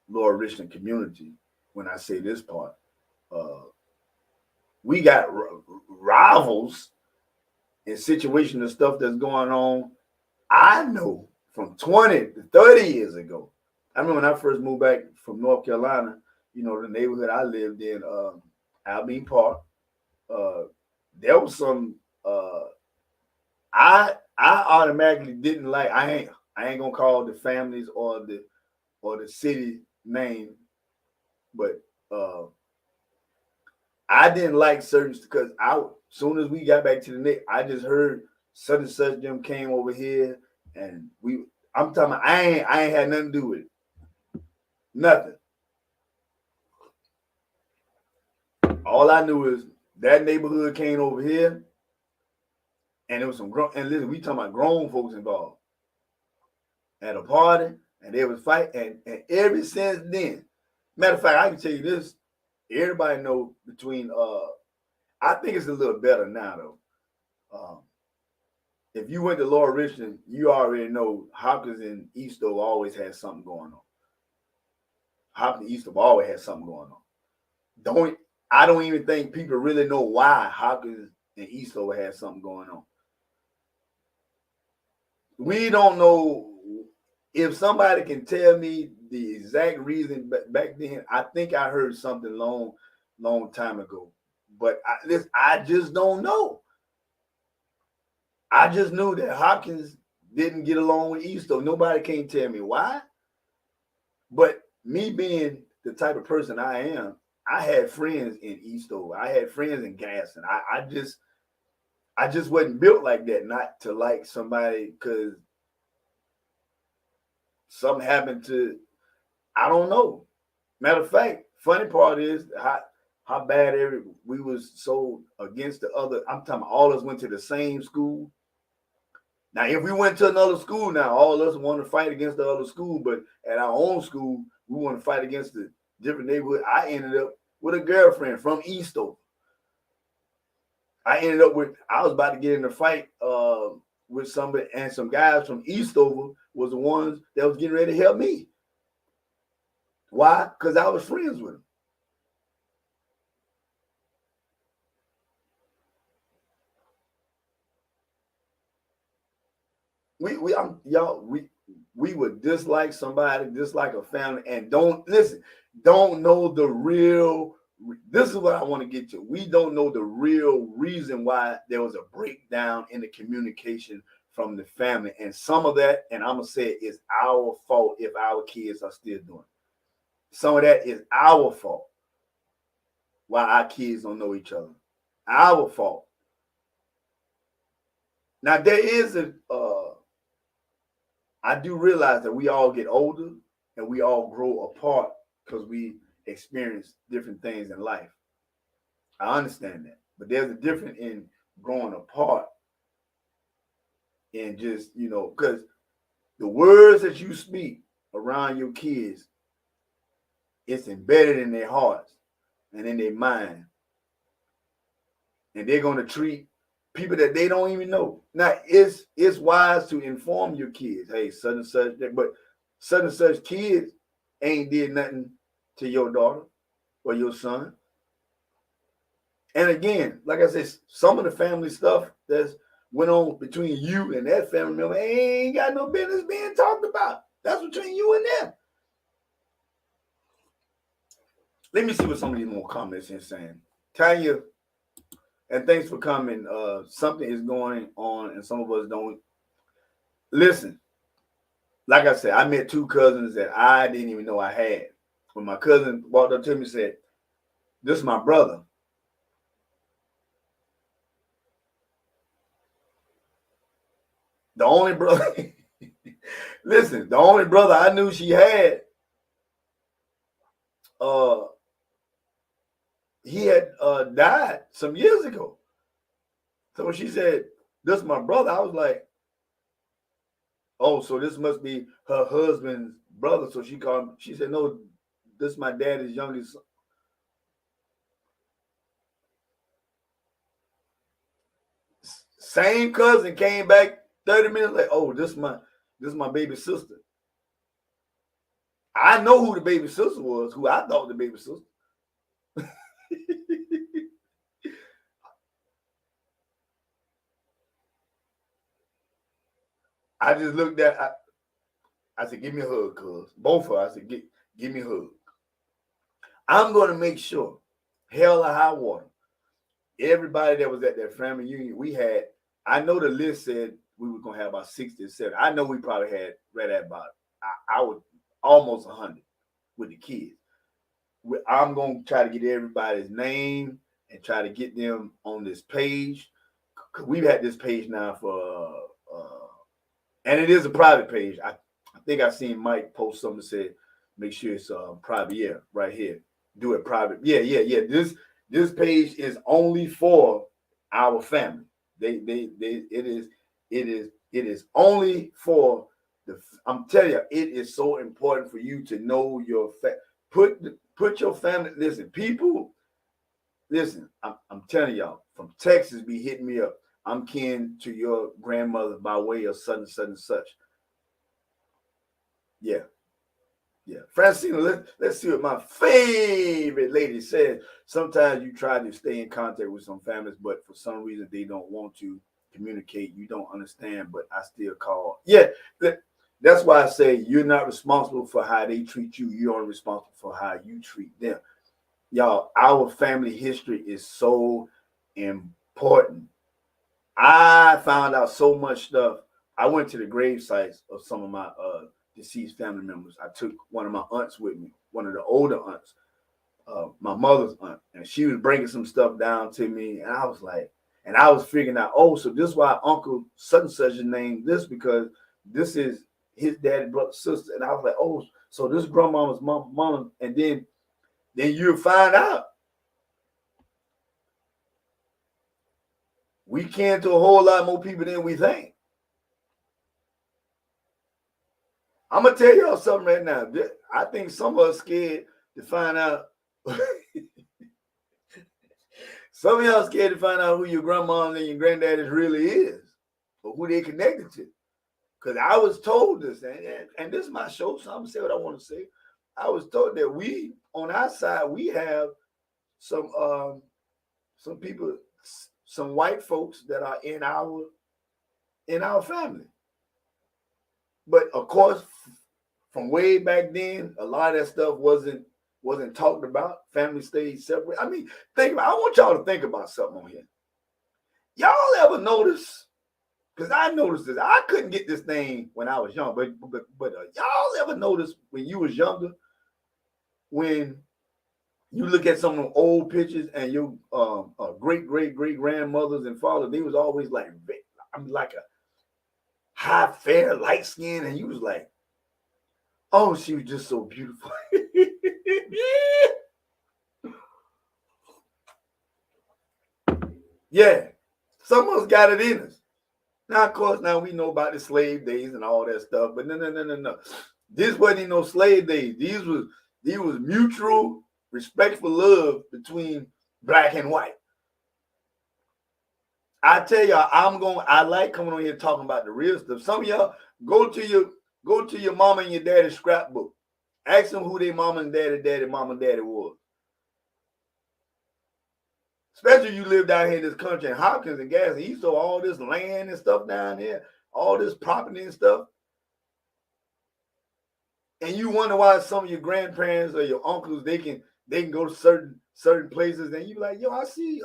Lower Richland community when I say this part. Uh, we got rivals and situations and stuff that's going on. I know from 20 to 30 years ago. I remember when I first moved back from North Carolina, the neighborhood I lived in, Albine Park, uh, there was some, I automatically didn't like, I ain't gonna call the families or the city name, but I didn't like certain because soon as we got back to the Nick, I just heard such and such them came over here and I'm talking about, I ain't had nothing to do with it. Nothing. All I knew is that neighborhood came over here and there was some and listen, we talking about grown folks involved at a party and they was fighting and ever since then, matter of fact, I can tell you this, everybody know between I think it's a little better now though. If you went to Laura Richland, you already know Hopkins and Eastover always had something going on. Hopkins and Eastover always had something going on. I don't even think people really know why Hopkins and Eastover had something going on. We don't know if somebody can tell me the exact reason back then. I think I heard something long time ago, but I just don't know. I just knew that Hopkins didn't get along with Eastover. Nobody can tell me why. But me being the type of person I am, I had friends in Eastover. I had friends in Gaston. I just wasn't built like that, not to like somebody because something happened to, I don't know. Matter of fact, funny part is how bad we was so against the other. I'm talking about all of us went to the same school. Now, if we went to another school now, all of us want to fight against the other school, but at our own school, we want to fight against the different neighborhood. I ended up with a girlfriend from Eastover. I was about to get in a fight with somebody, and some guys from Eastover was the ones that was getting ready to help me. Why? Because I was friends with them. We would dislike somebody, dislike a family, and don't know the real. This is what I want to get to. We don't know the real reason why there was a breakdown in the communication from the family, and some of that, and I'm gonna say it, is our fault if our kids are still doing it. Some of that is our fault. Why our kids don't know each other, our fault. Now there is I do realize that we all get older and we all grow apart because we experience different things in life. I understand that. But there's a difference in growing apart and just, because the words that you speak around your kids, it's embedded in their hearts and in their mind. And they're going to treat people that they don't even know. Now, it's wise to inform your kids, hey, such and such, but such and such kids ain't did nothing to your daughter or your son. And again, like I said, some of the family stuff that's went on between you and that family member ain't got no business being talked about. That's between you and them. Let me see what some of these more comments are saying. Tanya, and thanks for coming. Something is going on, and some of us don't listen. Like I said, I met two cousins that I didn't even know I had. When my cousin walked up to me and said, "This is my brother." The only brother, listen, the only brother I knew she had, he had died some years ago. So when she said, "This is my brother," I was like, "Oh, so this must be her husband's brother." So she called him, she said, "No, this is my daddy's youngest son." Same cousin came back 30 minutes later. "Oh, this is my baby sister." I know who the baby sister was, who I thought the baby sister. I just looked at, I said, "Give me a hug, cuz." Both of us, I said, give me a hug. I'm going to make sure, hell or high water, everybody that was at that family union, we had, I know the list said we were gonna have about 60 or 70. I know we probably had right at about I would almost 100 with the kids. I'm gonna try to get everybody's name and try to get them on this page. Cause we've had this page now for and it is a private page. I think I seen Mike post something that said make sure it's private. Yeah, right here. Do it private. Yeah. This page is only for our family. It is only for the. I'm telling you, it is so important for you to know your put your family. Listen, people. Listen, I'm telling y'all from Texas be hitting me up. I'm kin to your grandmother by way of such and such and such. Yeah. Francina, let's see what my favorite lady says. Sometimes you try to stay in contact with some families, but for some reason they don't want to communicate. You don't understand, but I still call. Yeah, that's why I say you're not responsible for how they treat you. You're only responsible for how you treat them. Y'all, our family history is so important. I found out so much stuff. I went to the grave sites of some of my deceased family members. I took one of my aunts with me, one of the older aunts, my mother's aunt, and she was bringing some stuff down to me, and I was like, and I was figuring out, oh, so this is why Uncle such and such is named this because this is his daddy, brother, sister, and I was like, oh, so this grandmama's mama, and then you find out we can to a whole lot more people than we think. I'm gonna tell y'all something right now. I think some of us scared to find out. Some of y'all scared to find out who your grandma and your granddaddy really is, or who they connected to. Because I was told this, and this is my show, so I'm gonna say what I want to say. I was told that we, on our side, we have some people, some white folks that are in our family. But of course, from way back then, a lot of that stuff wasn't talked about. Family stayed separate. I mean, I want y'all to think about something on here. Y'all ever notice? Because I noticed this. I couldn't get this thing when I was young, but y'all ever notice when you was younger, when you look at some of the old pictures and your great grandmothers and fathers, they was always like, I'm like a high, fair, light skin, and you was like, oh, she was just so beautiful. Yeah, some of us got it in us. Now, of course, now we know about the slave days and all that stuff, but no. This wasn't no slave days. These was mutual, respectful love between black and white. I tell y'all, I like coming on here talking about the real stuff. Some of y'all go to your mama and your daddy's scrapbook. Ask them who their mama and daddy was. Especially you live down here in this country in Hopkins and Gadsden. He saw all this land and stuff down here, all this property and stuff. And you wonder why some of your grandparents or your uncles they can go to certain places, and you like, yo, I see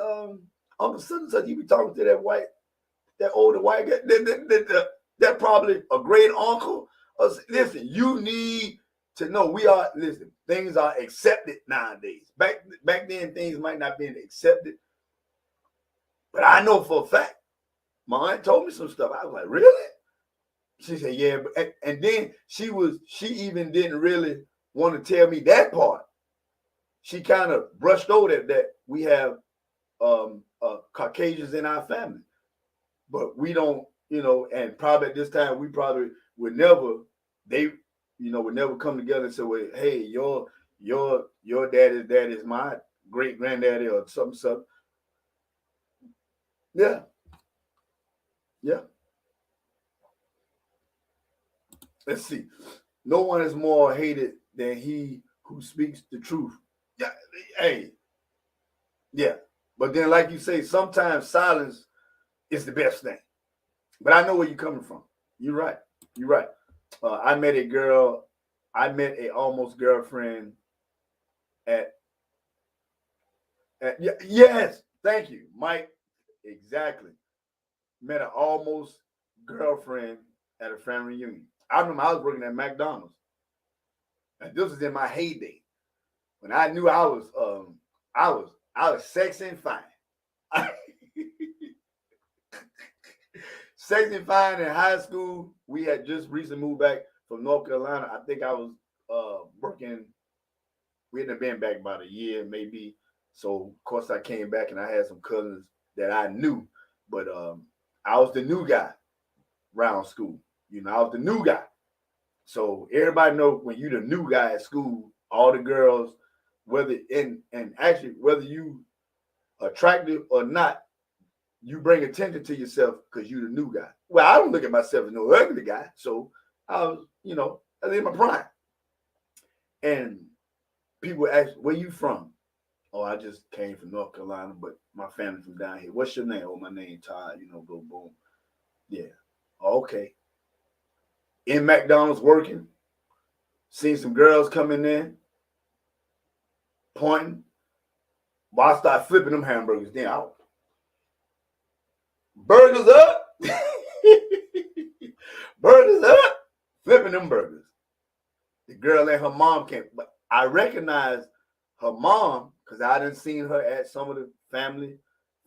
Uncle such and such. You be talking to that older white guy. That probably a great uncle. Listen, you need to know things are accepted nowadays. Back then, things might not be accepted. But I know for a fact, my aunt told me some stuff. I was like, really? She said, yeah. And then she even didn't really want to tell me that part. She kind of brushed over that we have Caucasians in our family. But we don't, and probably at this time, we probably would never come together and say, well, hey, your daddy's dad is my great granddaddy or something. Yeah. Let's see. No one is more hated than he who speaks the truth. Yeah. Hey. Yeah. But then, like you say, sometimes silence is the best thing. But I know where you're coming from. You're right. I met a almost girlfriend at yes, thank you, Mike. Exactly. Met an almost girlfriend at a family reunion. I remember I was working at McDonald's, and this was in my heyday when I knew I was sexy and fine. Sexy and fine in high school. We had just recently moved back from North Carolina. I think I was working. We hadn't been back about a year, maybe. So of course I came back and I had some cousins that I knew, but I was the new guy around school. You know, I was the new guy. So everybody know when you the new guy at school, all the girls, whether and actually whether you attractive or not, you bring attention to yourself because you the new guy. Well, I don't look at myself as no ugly guy, so I was, I was in my prime. And people ask, "Where you from?" Oh, I just came from North Carolina, but my family from down here. What's your name? Oh, my name Todd. Boom, boom. Yeah. Okay. In McDonald's working, seen some girls coming in, pointing. While I start flipping them hamburgers down. Burgers up. Burgers up. Flipping them burgers. The girl and her mom came. But I recognized her mom because I didn't seen her at some of the family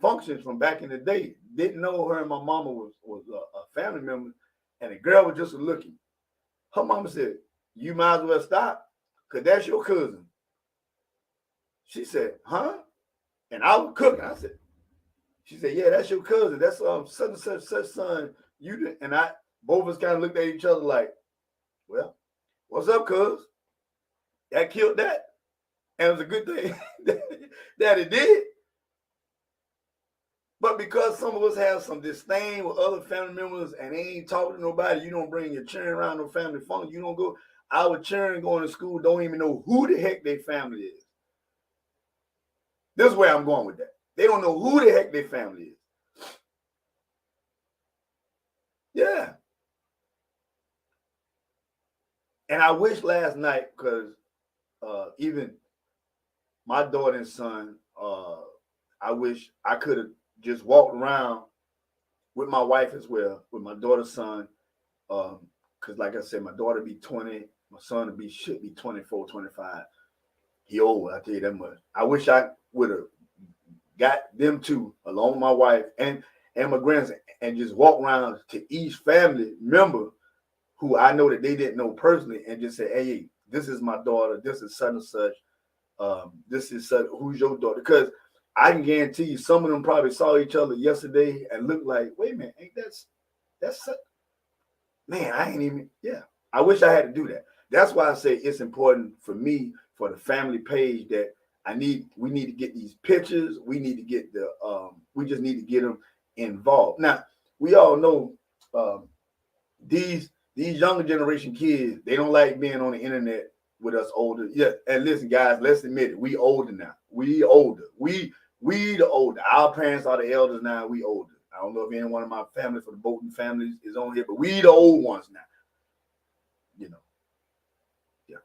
functions from back in the day. Didn't know her and my mama was a family member. And the girl was just looking. Her mama said, "You might as well stop because that's your cousin." She said, "Huh?" And I was cooking. I said, she said, "Yeah, that's your cousin. That's such and such son." You did, and I both of us kind of looked at each other like, "Well, what's up, cuz?" That killed that. And it was a good thing that it did. But because some of us have some disdain with other family members and they ain't talking to nobody, you don't bring your children around no family function. You don't go. Our children going to school don't even know who the heck their family is. This is where I'm going with that. They don't know who the heck their family is. Yeah. And I wish last night, because even my daughter and son, I wish I could have just walked around with my wife as well, with my daughter's son. Because like I said, my daughter be 20, my son should be 24, 25. He old, I tell you that much. I wish I would have got them two, along with my wife and my grandson, and just walk around to each family member who I know that they didn't know personally and just say, "Hey, this is my daughter. This is such and such. This is such, who's your daughter?" Because I can guarantee you some of them probably saw each other yesterday and looked like, "Wait a minute, ain't that's such, man, I ain't even," yeah. I wish I had to do that. That's why I say it's important for me, for the family page, that we need to get these pictures. We need to get we just need to get them involved. Now, we all know these younger generation kids, they don't like being on the internet with us older. Yeah, and listen, guys, let's admit it. We older now. We older. We the older. Our parents are the elders now. We older. I don't know if any one of my family for the Bolton families is on here, but we the old ones now. Yeah.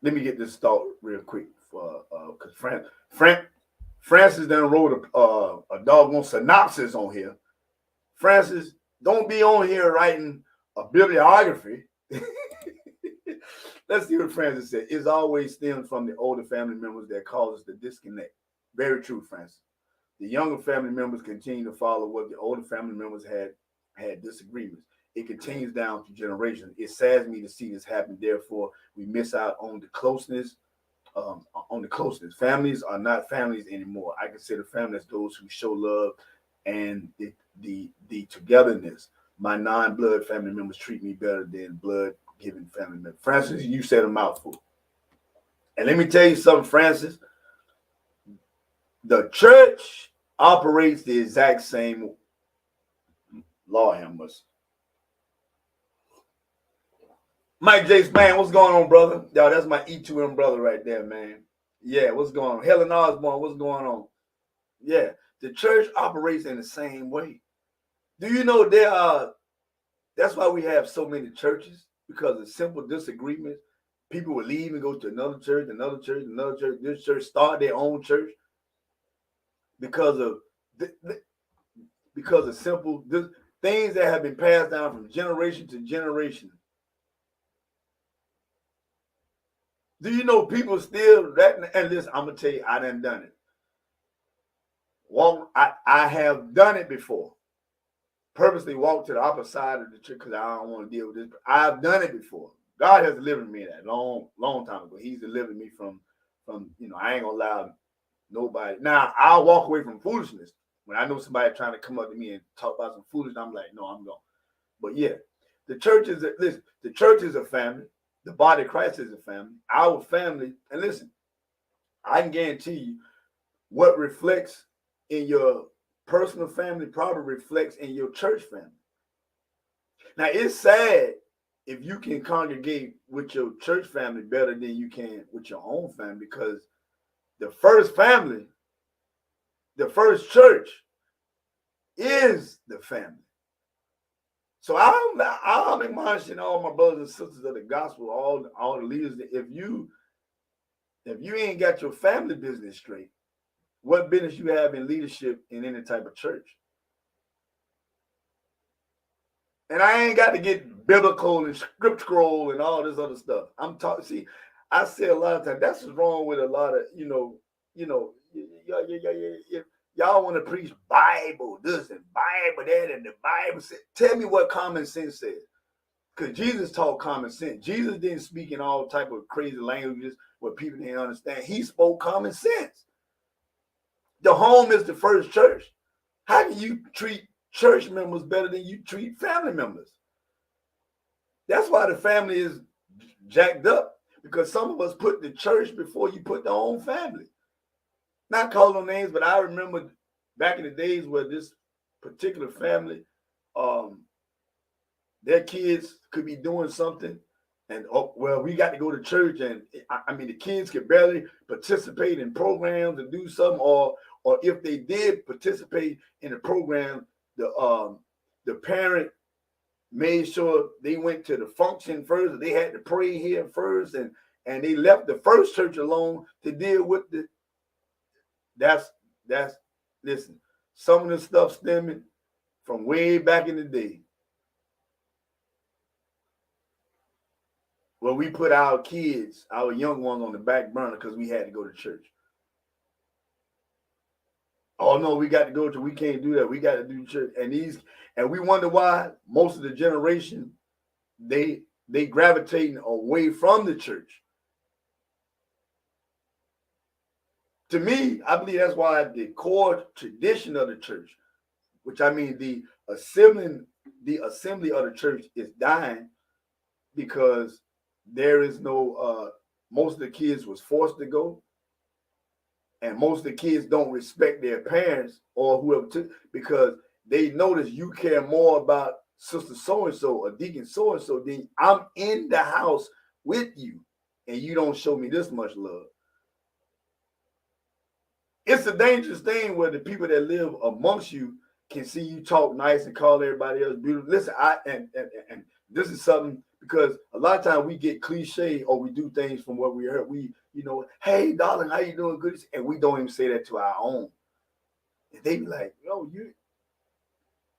Let me get this thought real quick for because Francis done wrote a doggone synopsis on here. Francis, don't be on here writing a bibliography. Let's see what Francis said. It's always stemmed from the older family members that causes the disconnect. Very true, Francis. The younger family members continue to follow what the older family members had disagreements. It continues down to generations. It saddens me to see this happen. Therefore, we miss out on the closeness. Families are not families anymore. I consider families those who show love and the togetherness. My non-blood family members treat me better than blood-giving family members. Francis, you said a mouthful. And let me tell you something, Francis. The church operates the exact same law, hammers. Mike J. man, what's going on, brother? Yo, that's my E2M brother right there, man. Yeah, what's going on? Helen Osborne, what's going on? Yeah, the church operates in the same way. Do you know that's why we have so many churches, because of simple disagreements. People will leave and go to another church, another church, another church. This church start their own church because of simple. things that have been passed down from generation to generation. Do you know people still that? And listen, I'm gonna tell you, I done it. I have done it before. Purposely walk to the opposite side of the church because I don't want to deal with this. I've done it before. God has delivered me that long time ago. He's delivered me from I ain't gonna allow nobody. Now I'll walk away from foolishness when I know somebody trying to come up to me and talk about some foolishness. I'm like, no, I'm gone. But yeah, the church is listen. The church is a family. The body of Christ is a family. Our family, and listen, I can guarantee you, what reflects in your personal family probably reflects in your church family. Now, it's sad if you can congregate with your church family better than you can with your own family, because the first family, the first church is the family. So I'm admonishing all my brothers and sisters of the gospel, all the leaders, that if you ain't got your family business straight, what business you have in leadership in any type of church? And I ain't got to get biblical and script scroll and all this other stuff. I'm talking. See, I say a lot of times that's what's wrong with a lot of y'all want to preach Bible this and Bible that, and the Bible said. Tell me what common sense says, because Jesus taught common sense. Jesus didn't speak in all type of crazy languages where people didn't understand. He spoke common sense. The home is the first church. How can you treat church members better than you treat family members? That's why the family is jacked up, because some of us put the church before you put the own family. Not calling names, but I remember back in the days where this particular family, their kids could be doing something, and we got to go to church, and I mean the kids could barely participate in programs and do something, or if they did participate in the program, the parent made sure they went to the function first. They had to pray here first, and they left the first church alone to deal with that's listen, some of the stuff stemming from way back in the day, where we put our kids, our young ones, on the back burner because we had to go to church. Oh no, we got to go to. We can't do that. We got to do church, and we wonder why most of the generation they gravitating away from the church. To me, I believe that's why the core tradition of the church, which I mean the assembly of the church, is dying, because there is no. Most of the kids was forced to go. And most of the kids don't respect their parents or whoever because they notice you care more about sister so-and-so or deacon so-and-so than I'm in the house with you, and you don't show me this much love. It's a dangerous thing where the people that live amongst you can see you talk nice and call everybody else beautiful. Listen, and this is something, because a lot of times we get cliche or we do things from what we heard. Hey, darling, how you doing? Good. And we don't even say that to our own. And they be like, yo,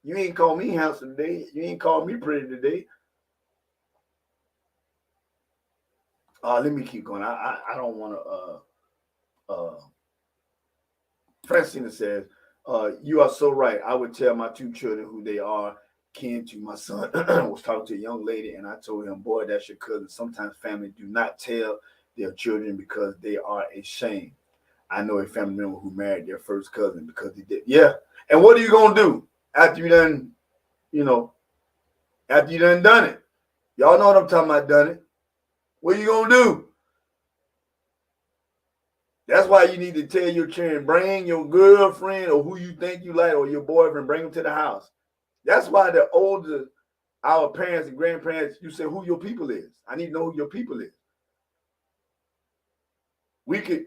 you ain't call me handsome today. You ain't call me pretty today. Let me keep going. I don't want to. Francina says, you are so right. I would tell my two children who they are kin to. My son was talking to a young lady, and I told him, boy, that's your cousin. Sometimes family do not tell their children because they are ashamed. I know a family member who married their first cousin because he did. Yeah. And what are you going to do after you done, after you done it? Y'all know what I'm talking about, done it. What are you going to do? That's why you need to tell your children, bring your girlfriend or who you think you like or your boyfriend, bring them to the house. That's why the older our parents and grandparents, you say who your people is. I need to know who your people is. We could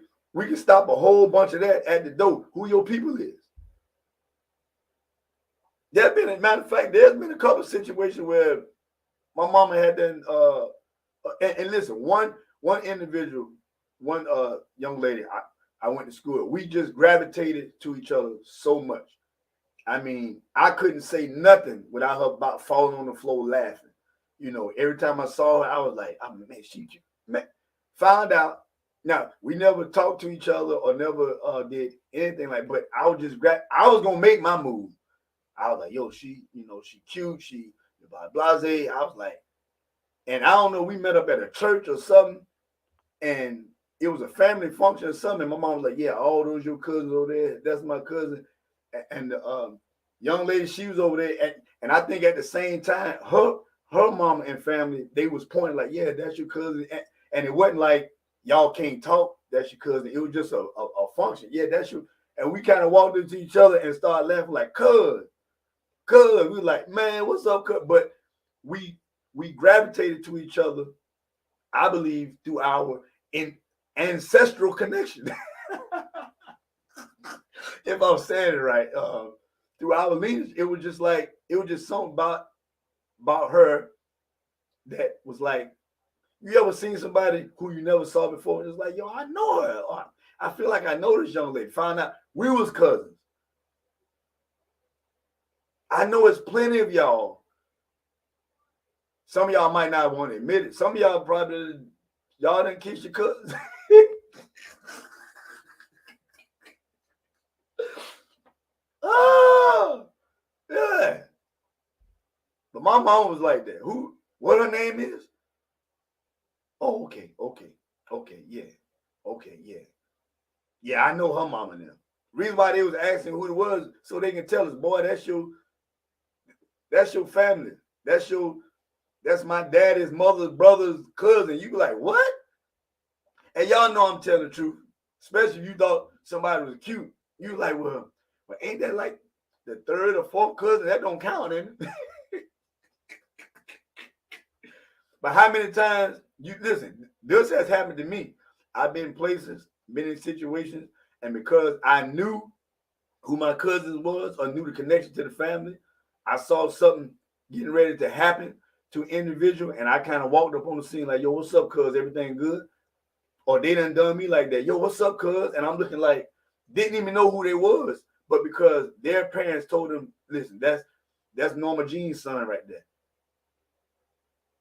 stop a whole bunch of that at the door. Who your people is. There's been, a matter of fact, there's been a couple of situations where my mama had done, and listen, one individual, one young lady I went to school with, we just gravitated to each other so much. I mean, I couldn't say nothing without her about falling on the floor laughing. Every time I saw her, I was like, "I mean, man, man." Found out. Now we never talked to each other or never did anything like. But I was just I was gonna make my move. I was like, "Yo, she cute. She blah blase." I was like, and I don't know. We met up at a church or something, and it was a family function or something. And my mom was like, "Yeah, all those your cousins over there. That's my cousin." And the young lady, she was over there, and I think at the same time, her mama and family, they was pointing like, "Yeah, that's your cousin," and it wasn't like y'all can't talk. That's your cousin. It was just a function. Yeah, that's your. And we kind of walked into each other and started laughing like, "Cuz, cuz." We were like, "Man, what's up, cuz?" But we we gravitated to each other, I believe, through our ancestral connection. If I'm saying it right, through our lineage, it was just like it was just something about her that was like, you ever seen somebody who you never saw before? It's like, yo, I know her. Or, I feel like I know this young lady. Found out we was cousins. I know it's plenty of y'all. Some of y'all might not want to admit it. Some of y'all probably y'all didn't kiss your cousins. Oh, yeah. But my mom was like that. What her name is? Oh, okay, yeah. Okay, yeah. Yeah, I know her mama now. Reason why they was asking who it was, so they can tell us, boy, that's your family. That's my daddy's mother's brother's cousin. You be like, what? And y'all know I'm telling the truth. Especially if you thought somebody was cute. You like, well, ain't that like the third or fourth cousin? That don't count, ain't it? But how many times you listen? This has happened to me. I've been places, been in situations, and because I knew who my cousins was or knew the connection to the family, I saw something getting ready to happen to an individual, and I kind of walked up on the scene like, "Yo, what's up, cuz? Everything good?" Or they done me like that. "Yo, what's up, cuz?" And I'm looking like didn't even know who they was, but because their parents told them, "Listen, that's Norma Jean's son right there.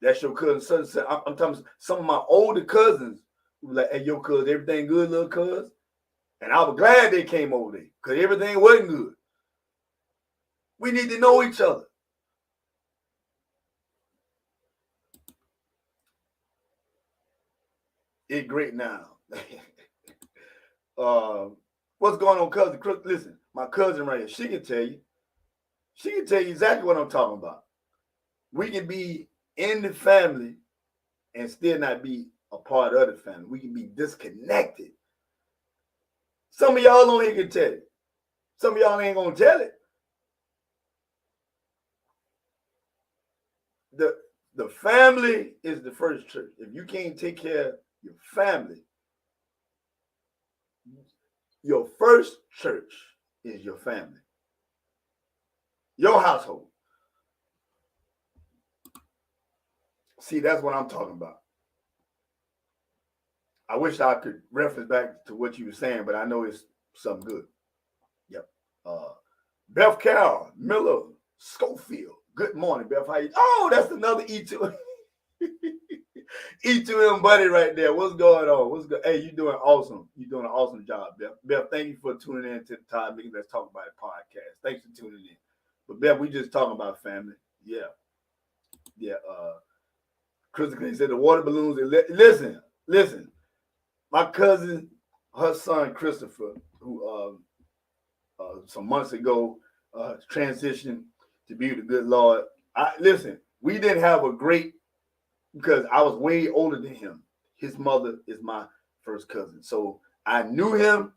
That's your cousin." Son. I'm talking some of my older cousins who were like, "Hey, yo, cuz, everything good, little cuz?" And I was glad they came over there because everything wasn't good. We need to know each other. It's great now. uh, what's going on, cousin? Listen, my cousin right here, she can tell you. She can tell you exactly what I'm talking about. We can be in the family and still not be a part of the family. We can be disconnected. Some of y'all on here can tell it. Some of y'all ain't gonna tell it. The the family is the first church. If you can't take care of your family, your first church is your family, your household. See, that's what I'm talking about. I wish I could reference back to what you were saying, but I know it's something good. Yep. Uh, Beth Carroll, Miller, Schofield. Good morning, Beth. How you? Oh, that's another E2. E2M buddy right there. What's going on? What's good? Hey, you doing awesome. You're doing an awesome job, Beth. Beth, thank you for tuning in to the Todd Meeting Let's Talk About It podcast. Thanks for tuning in. But Beth, we just talking about family. Yeah. Yeah. Chris said the water balloons. Listen. My cousin, her son Christopher, who some months ago transitioned to be with the good Lord. Listen, we didn't have a great because I was way older than him. His mother is my first cousin, so I knew him,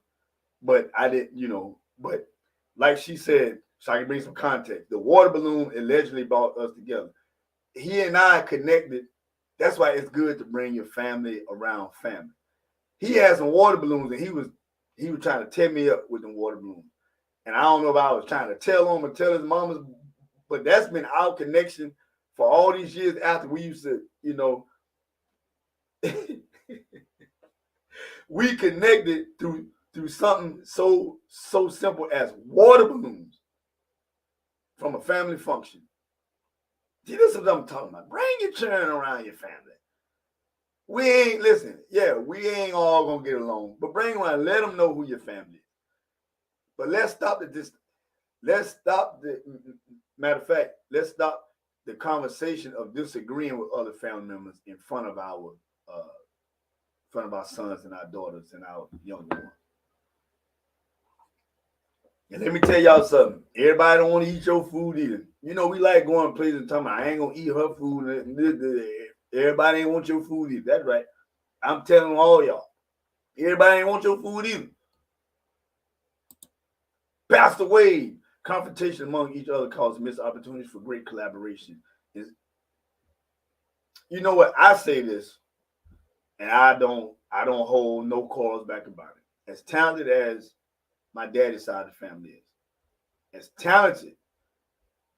but I didn't, But like she said, so I can bring some context. The water balloon allegedly brought us together. He and I connected. That's why it's good to bring your family around family. He had some water balloons, and he was trying to tear me up with them water balloons. And I don't know if I was trying to tell him or tell his mamas, but that's been our connection for all these years after we used to, we connected through something so simple as water balloons. from a family function. See, this is what I'm talking about. Bring your children around your family. We ain't, listen, yeah, we ain't all going to get along, but bring them around. Let them know who your family is. But let's stop matter of fact, let's stop the conversation of disagreeing with other family members in front of our sons and our daughters and our young ones. And let me tell y'all something. Everybody don't want to eat your food either. You know, we like going places and talking about, I ain't going to eat her food. Everybody ain't want your food either. That's right. I'm telling all y'all. Everybody ain't want your food either. Pastor Wade, confrontation among each other causes missed opportunities for great collaboration. You know what? I say this, and I don't hold no calls back about it. As talented as my daddy's side of the family is, as talented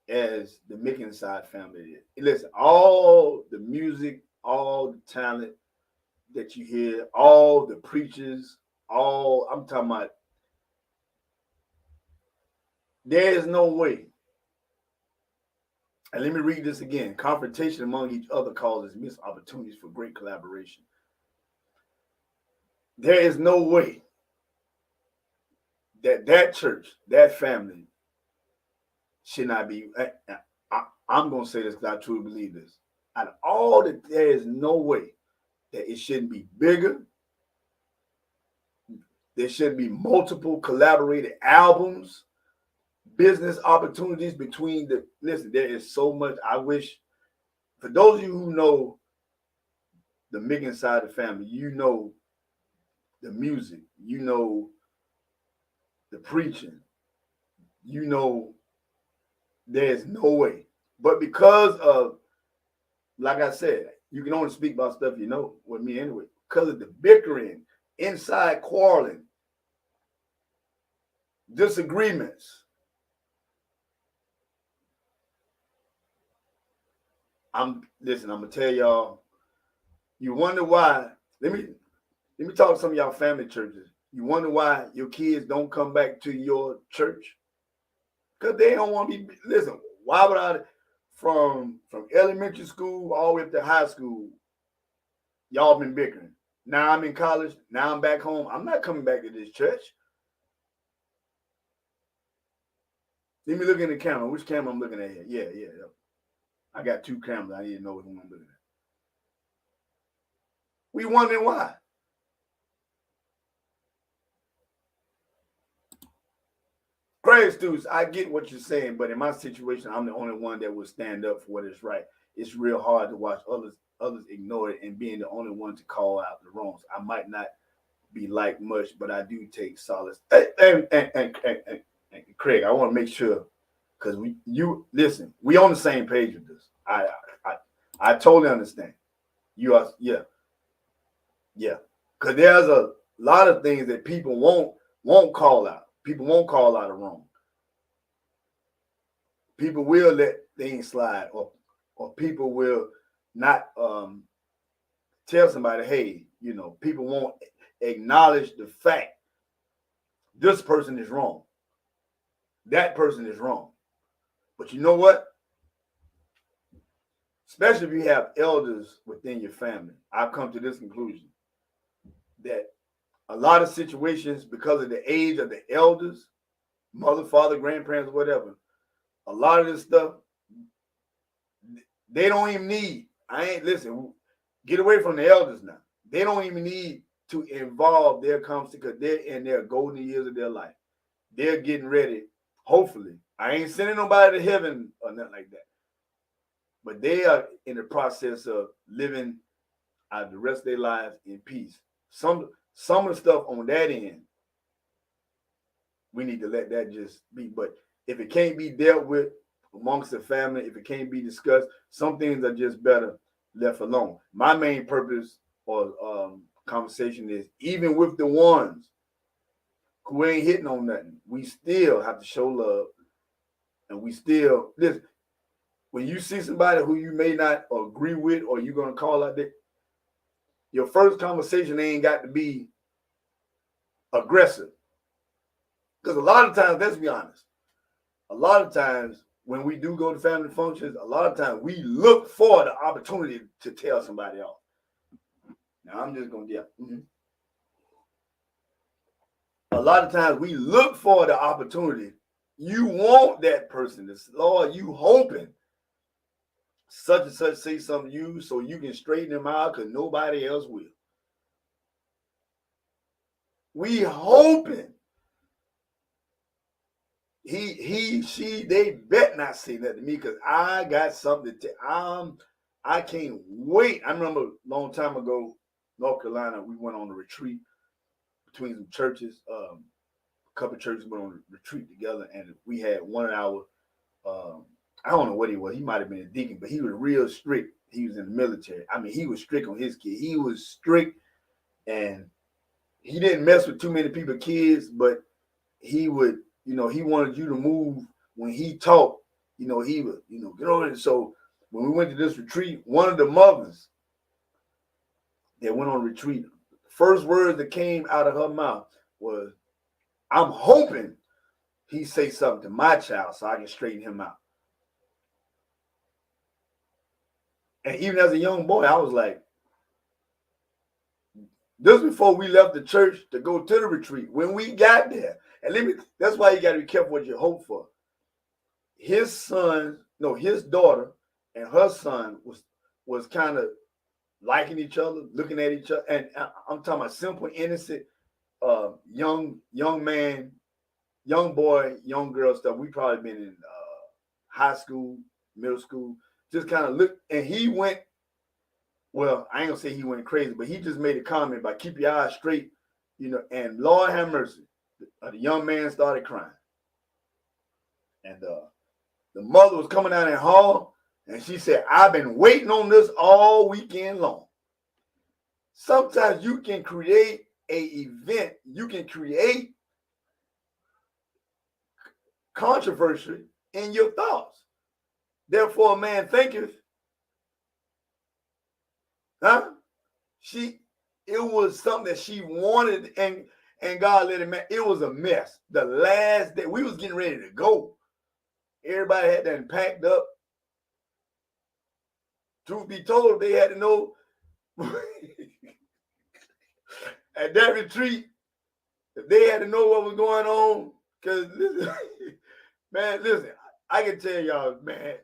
as the Mickens side family is. Listen, all the music, all the talent that you hear, all the preachers, I'm talking about, there is no way. And let me read this again. Confrontation among each other causes missed opportunities for great collaboration. There is no way that church, that family should not be. I'm going to say this because I truly believe this. Out of all that, there is no way that it shouldn't be bigger. There should be multiple collaborated albums, business opportunities between listen, there is so much. I wish, for those of you who know the Mickens side of the family, you know the music, you know the preaching, you know there's no way. But because of, like I said, you can only speak about stuff you know with me anyway. Because of the bickering, inside quarreling, disagreements, I'm gonna tell y'all, you wonder why. Let me talk to some of y'all family churches. You wonder why your kids don't come back to your church? Because they don't want to be, listen, why would I, from elementary school all the way up to high school, y'all been bickering. Now I'm in college, now I'm back home. I'm not coming back to this church. Let me look in the camera. Which camera I'm looking at here? Yeah. I got two cameras. I need to know which one I'm looking at. We wondering why. Grade students, I get what you're saying, but in my situation, I'm the only one that will stand up for what is right. It's real hard to watch others ignore it and being the only one to call out the wrongs. I might not be liked much, but I do take solace. And Craig, I want to make sure, because listen, we on the same page with this. I totally understand. You are, yeah. Because there's a lot of things that people won't call out. People won't call out a wrong. People will let things slide, or people will not tell somebody, hey, people won't acknowledge the fact this person is wrong. That person is wrong. But you know what? Especially if you have elders within your family, I've come to this conclusion that a lot of situations, because of the age of the elders, mother, father, grandparents, whatever, a lot of this stuff, they don't even need. Listen, get away from the elders now. They don't even need to involve their conversation because they're in their golden years of their life. They're getting ready. Hopefully, I ain't sending nobody to heaven or nothing like that. But they are in the process of living out the rest of their lives in peace. Some of the stuff on that end, we need to let that just be. But if it can't be dealt with amongst the family, if it can't be discussed, some things are just better left alone. My main purpose or conversation is, even with the ones who ain't hitting on nothing, we still have to show love. And we still, listen, when you see somebody who you may not agree with, or you're going to call out there, your first conversation ain't got to be aggressive. Because a lot of times, let's be honest, a lot of times when we do go to family functions, a lot of times we look for the opportunity to tell somebody off. Now I'm just gonna a lot of times we look for the opportunity. You want that person to, Lord, you hoping such and such say something to you so you can straighten them out because nobody else will. We hoping she, they bet not say that to me because I got something to tell. I can't wait. I remember a long time ago, North Carolina, we went on a retreat between some churches. A couple of churches went on a retreat together, and we had one of our, I don't know what he was. He might have been a deacon, but he was real strict. He was in the military. I mean, he was strict on his kid. He was strict, and he didn't mess with too many people's kids, but he would, he wanted you to move when he talked. He would, get on it. So when we went to this retreat, one of the mothers that went on retreat, the first words that came out of her mouth was, I'm hoping he say something to my child so I can straighten him out. And even as a young boy, I was like, this before we left the church to go to the retreat. When we got there, and that's why you got to be careful what you hope for. His daughter and her son was kind of liking each other, looking at each other. And I'm talking about simple, innocent, young man, young boy, young girl stuff. We probably been in high school, middle school, just kind of look. And he went, well, I ain't gonna say he went crazy, but he just made a comment about keep your eyes straight, and Lord have mercy. The young man started crying. And the mother was coming out in the hall, and she said, I've been waiting on this all weekend long. Sometimes you can create an event, you can create controversy in your thoughts. Therefore, a man thinketh. Huh? It was something that she wanted, and God let it. It was a mess. The last day, we was getting ready to go. Everybody had that packed up. Truth be told, they had to know at that retreat, they had to know what was going on. Because listen, I can tell y'all, man.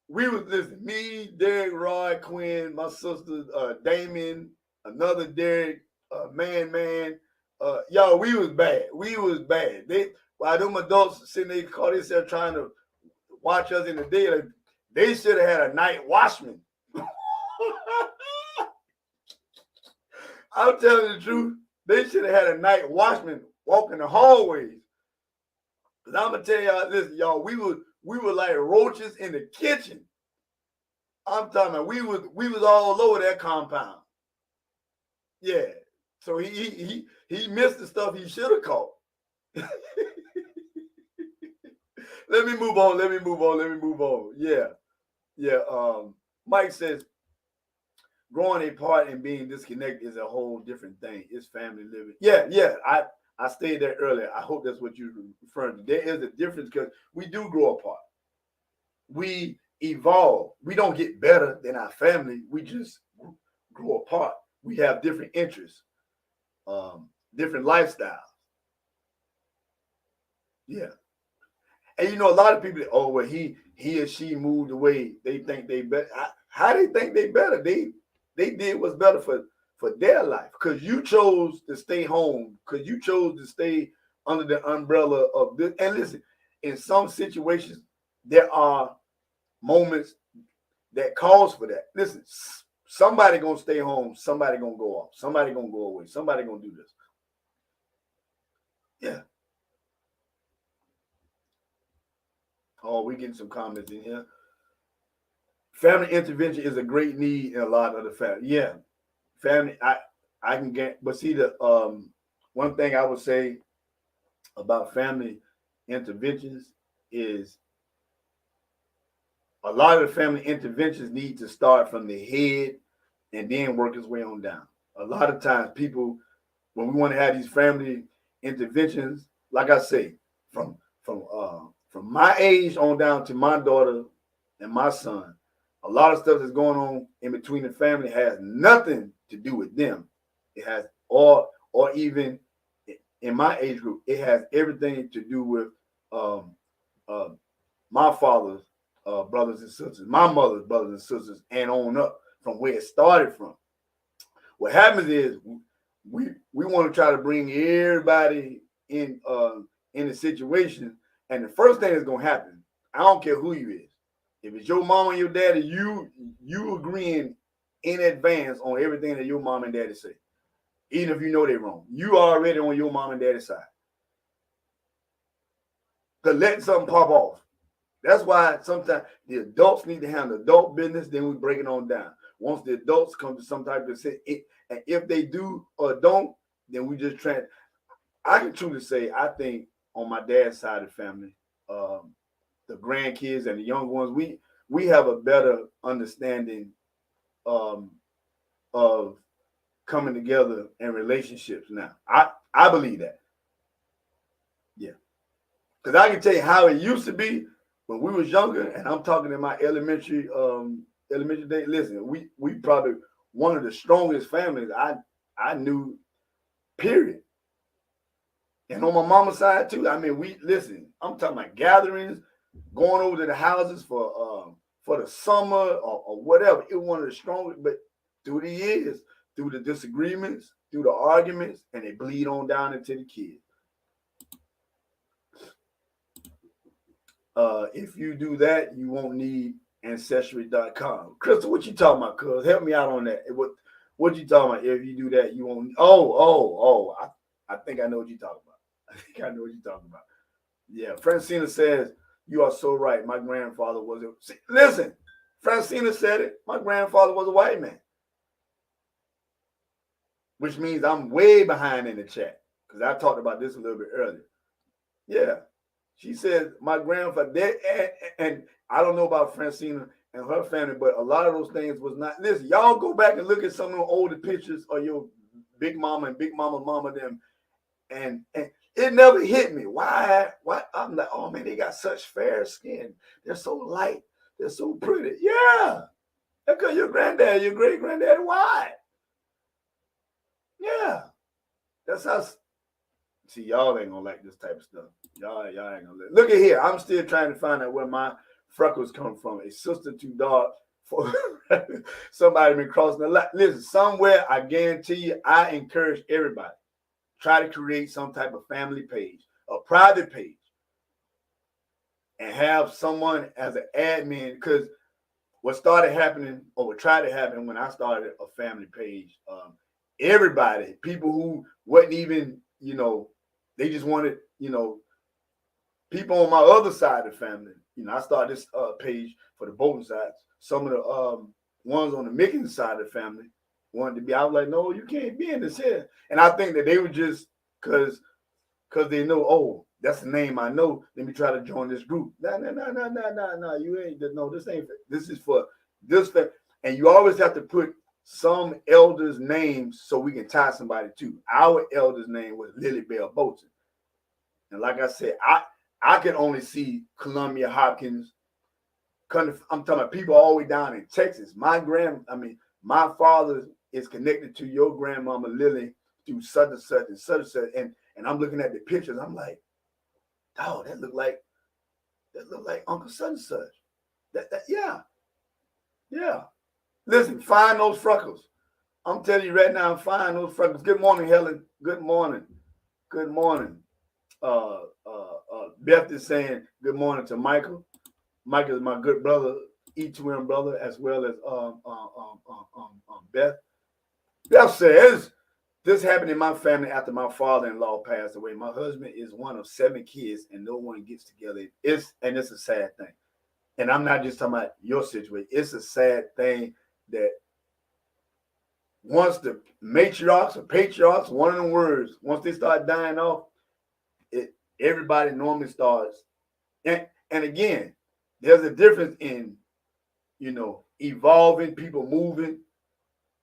We was me, Derek, Roy, Quinn, my sister, Damien, another Derek, man. Y'all, we was bad. While them adults sitting there, caught themselves trying to watch us in the day, like, they should have had a night watchman. I'm telling the truth. They should have had a night watchman walking the hallways. Because I'm going to tell y'all, listen, y'all, we were like roaches in the kitchen. I'm talking about we was all over that compound. Yeah. So he missed the stuff he should have caught. Let me move on. Yeah. Mike says growing apart and being disconnected is a whole different thing. It's family living. Yeah. I stated that earlier. I hope that's what you're referring to. There is a difference because we do grow apart. We evolve. We don't get better than our family. We just grow apart. We have different interests, different lifestyles. Yeah. And a lot of people, oh, well, he or she moved away. They think they better. How they think they better? They did what's better for their life because you chose to stay home, because you chose to stay under the umbrella of this. And listen, in some situations, there are moments that calls for that. Listen, somebody gonna stay home, somebody gonna go off, somebody gonna go away, somebody gonna do this. Yeah. Oh, we getting some comments in here. Family intervention is a great need in a lot of the family. Yeah, family. I can get, but see the one thing I would say about family interventions is a lot of the family interventions need to start from the head and then work its way on down. A lot of times people, when we want to have these family interventions, like I say, from from my age on down to my daughter and my son, a lot of stuff that's going on in between the family has nothing to do with them. It has or even in my age group, it has everything to do with um, uh, my father's brothers and sisters, my mother's brothers and sisters, and on up from where it started from. What happens is we want to try to bring everybody in the situation, and the first thing that's gonna happen, I don't care who you is, if it's your mom and your daddy, you agreeing in advance on everything that your mom and daddy say, even if you know they're wrong. You already on your mom and daddy side. Cause letting something pop off. That's why sometimes the adults need to handle adult business, then we break it on down. Once the adults come to some type of say, and if they do or don't, then we just try. I can truly say, I think on my dad's side of the family, the grandkids and the young ones, we have a better understanding um, of coming together and relationships now. I believe that. Yeah. Because I can tell you how it used to be when we was younger, and I'm talking in my elementary day. Listen, we probably one of the strongest families I knew, period. And on my mama's side too. I mean, we listen. I'm talking about gatherings, going over to the houses for the summer or whatever. It was one of the strongest. But through the years, through the disagreements, through the arguments, and they bleed on down into the kids. If you do that, you won't need ancestry.com. Crystal, what you talking about, cuz? Help me out on that. What you talking about? If you do that, you won't. I think I know what you're talking about. I think I know what you're talking about. Yeah, Francina says, you are so right. My grandfather was a. Listen, Francina said it. My grandfather was a white man, which means I'm way behind in the chat because I talked about this a little bit earlier. Yeah. She said, my grandfather, and I don't know about Francina and her family, but a lot of those things was not. Listen, y'all go back and look at some of the older pictures of your big mama and big mama them, and it never hit me. Why? I'm like, oh man, they got such fair skin. They're so light. They're so pretty. Yeah. Because your granddad, your great granddad, why? Yeah. That's how. See, y'all ain't gonna like this type of stuff. Y'all ain't gonna look at here. I'm still trying to find out where my freckles come from. A sister too dark for somebody been crossing the line. Listen, somewhere I guarantee you, I encourage everybody try to create some type of family page, a private page, and have someone as an admin. Because what started happening, or what tried to happen when I started a family page, everybody, people who wasn't even, they just wanted, people on my other side of the family. I started this page for the Bolton side. Some of the ones on the Mickens side of the family wanted to be. I was like, no, you can't be in this here. And I think that they were just because they know, oh, that's the name I know. Let me try to join this group. No. You ain't. No, this ain't. This is for this. And you always have to put some elders' names so we can tie somebody to. Our elder's name was Lily Bell Bolton. And like I said, I can only see Columbia Hopkins. I'm talking about people all the way down in Texas. My father is connected to your grandmama Lily through such and such and such and such. And I'm looking at the pictures. I'm like, oh, that look like Uncle such and such. Yeah. Listen, find those freckles. I'm telling you right now, find those freckles. Good morning, Helen. Good morning. Beth is saying good morning to Michael. Michael is my good brother, E2M brother, as well as Beth. Beth says, this happened in my family after my father-in-law passed away. My husband is one of 7 kids, and no one gets together. It's a sad thing. And I'm not just talking about your situation. It's a sad thing that once the matriarchs or patriarchs, one of them words, once they start dying off, everybody normally starts. And again, there's a difference in, evolving, people moving,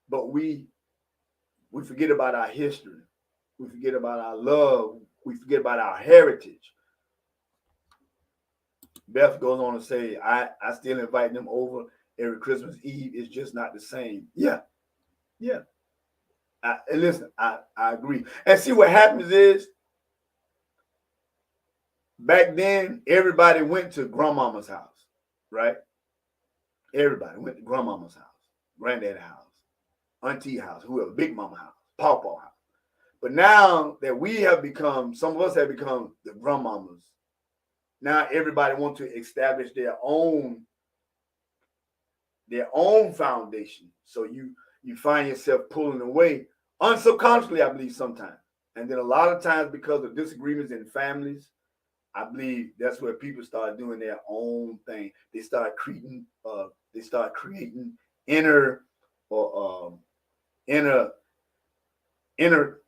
but we forget about our history. We forget about our love. We forget about our heritage. Beth goes on to say, I still invite them over every Christmas Eve. It's just not the same. Yeah, yeah. And listen, I agree. And see what happens is back then everybody went to grandmama's house, right? Everybody went to grandmama's house, granddaddy house, auntie house, whoever, big mama house, pawpaw house. But now that we have become, some of us have become the grandmamas. Now everybody wants to establish their own foundation. So you find yourself pulling away unsubconsciously, I believe, sometimes. And then a lot of times because of disagreements in families, I believe that's where people start doing their own thing. They start creating inner or inner inner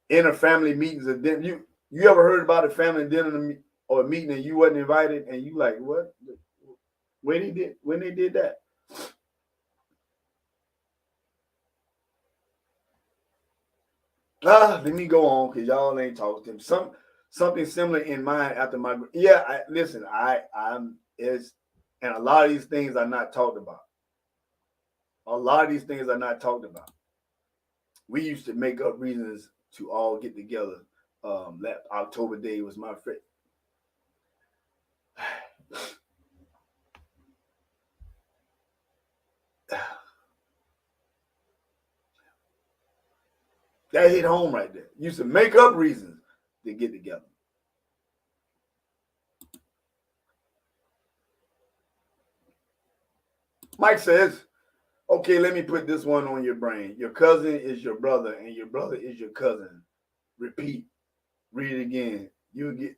inner family meetings. And then you ever heard about a family dinner or a meeting and you wasn't invited and you like what? When they did that? Let me go on because y'all ain't talking to them. Something similar in mind after my listen, I'm is and a lot of these things are not talked about. A lot of these things are not talked about. We used to make up reasons to all get together. That October day was my favorite. That hit home right there. Used to make up reasons to get together. Mike says, okay, let me put this one on your brain. Your cousin is your brother, and your brother is your cousin. Repeat. Read it again. You get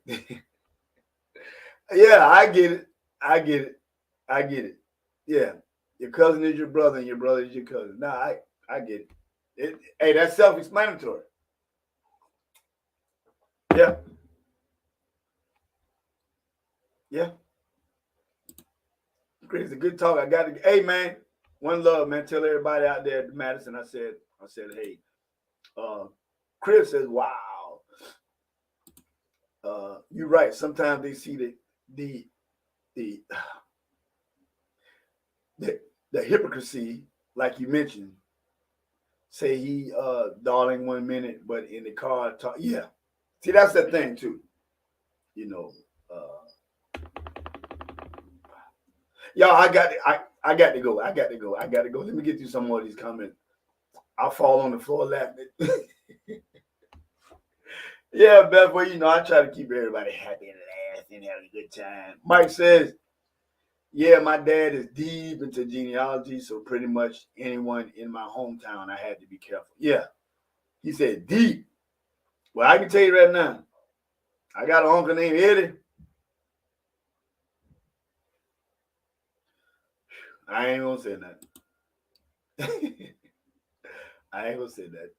Yeah, I get it. I get it. I get it. Yeah. Your cousin is your brother, and your brother is your cousin. Nah, I get it. Hey, that's self-explanatory. Yeah. Yeah. Chris, a good talk. I got to. Hey, man, one love, man. Tell everybody out there at Madison. I said, hey. Chris says, wow. You're right. Sometimes they see the the the, the hypocrisy, like you mentioned. Say he darling 1 minute, but in the car talk. Yeah. See, that's the thing too. You know. Y'all, I got to go. I got to go. I got to go. Let me get through some more of these comments. I'll fall on the floor laughing. Yeah, Beth, well, I try to keep everybody happy and laughing, having a good time. Mike says, yeah, my dad is deep into genealogy, so pretty much anyone in my hometown, I had to be careful. Yeah, he said deep. Well, I can tell you right now, I got an uncle named Eddie. I ain't gonna say that. I ain't gonna say that.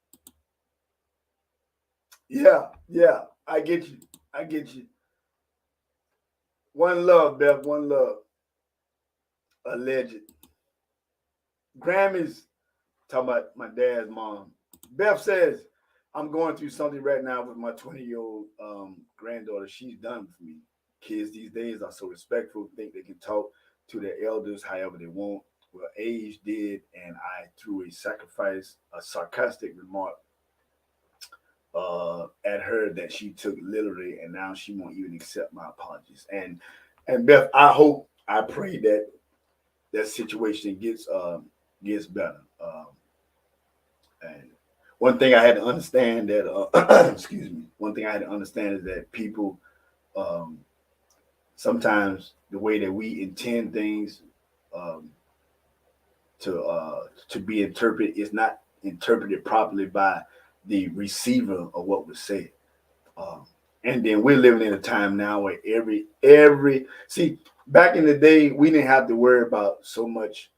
Yeah, I get you. I get you. One love, Beth. One love. Alleged. Grammys talking about my dad's mom. Beth says, I'm going through something right now with my 20-year-old granddaughter. She's done for me. Kids these days are so respectful, think they can talk to their elders however they want. Well, age did, and I threw a sarcastic remark at her that she took literally, and now she won't even accept my apologies. And Beth, I pray that that situation gets better. And one thing I had to understand that excuse me, one thing I had to understand is that people um, sometimes the way that we intend things um, to be interpreted is not interpreted properly by the receiver of what was said. Um, and then we're living in a time now where every see back in the day we didn't have to worry about so much.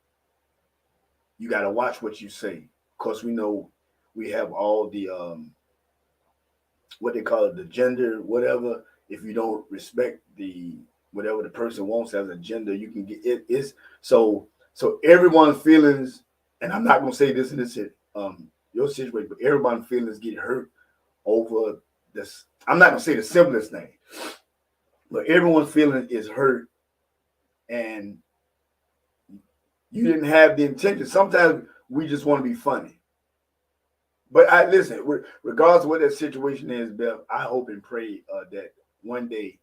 You got to watch what you say because we know we have all the what they call it, the gender, whatever. If you don't respect the whatever the person wants as a gender, you can get it. It's so everyone's feelings, and I'm not gonna say this in this your situation, but everyone's feelings get hurt over this. I'm not gonna say the simplest thing, but everyone's feeling is hurt and you didn't have the intention. Sometimes we just want to be funny. But I listen, regardless of what that situation is, Beth, I hope and pray that one day,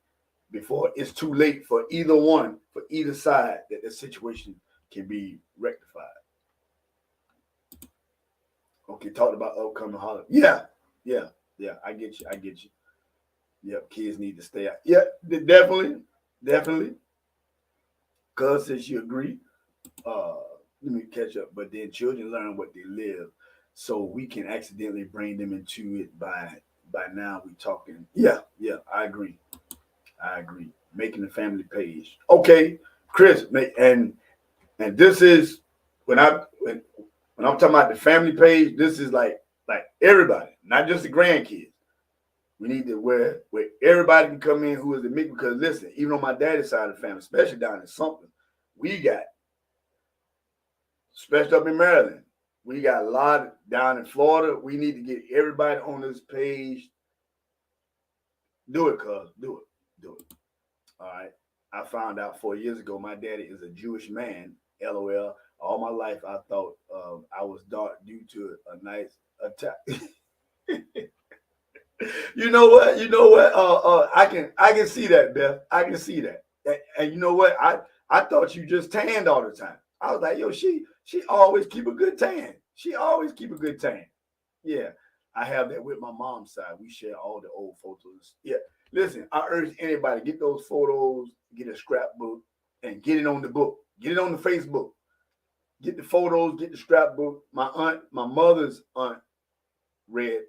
before it's too late for either one, for either side, that the situation can be rectified. Okay, talked about upcoming holiday. Yeah, yeah, yeah. I get you. I get you. Yep, kids need to stay out. Yeah, definitely, definitely. Cuz since you agree, uh, let me catch up. But then children learn what they live, so we can accidentally bring them into it by now we talking. Yeah, yeah, I agree. I agree. Making the family page. Okay, Chris, and this is when I'm talking about the family page. This is like everybody, not just the grandkids. We need to where everybody can come in who is the mix. Because listen, even on my daddy's side of the family, especially down in something, we got, especially up in Maryland, we got a lot down in Florida. We need to get everybody on this page. Do it, cuz. Do it. Do it. All right. I found out 4 years ago my daddy is a Jewish man. LOL. All my life I thought I was dark due to a nice attack. You know what? You know what? I can see that, Beth. I can see that. And you know what? I thought you just tanned all the time. I was like, yo, she always keep a good tan. She always keep a good tan. Yeah, I have that with my mom's side. We share all the old photos. Yeah, listen, I urge anybody get those photos, get a scrapbook, and get it on the book. Get it on the Facebook. Get the photos, get the scrapbook. My mother's aunt read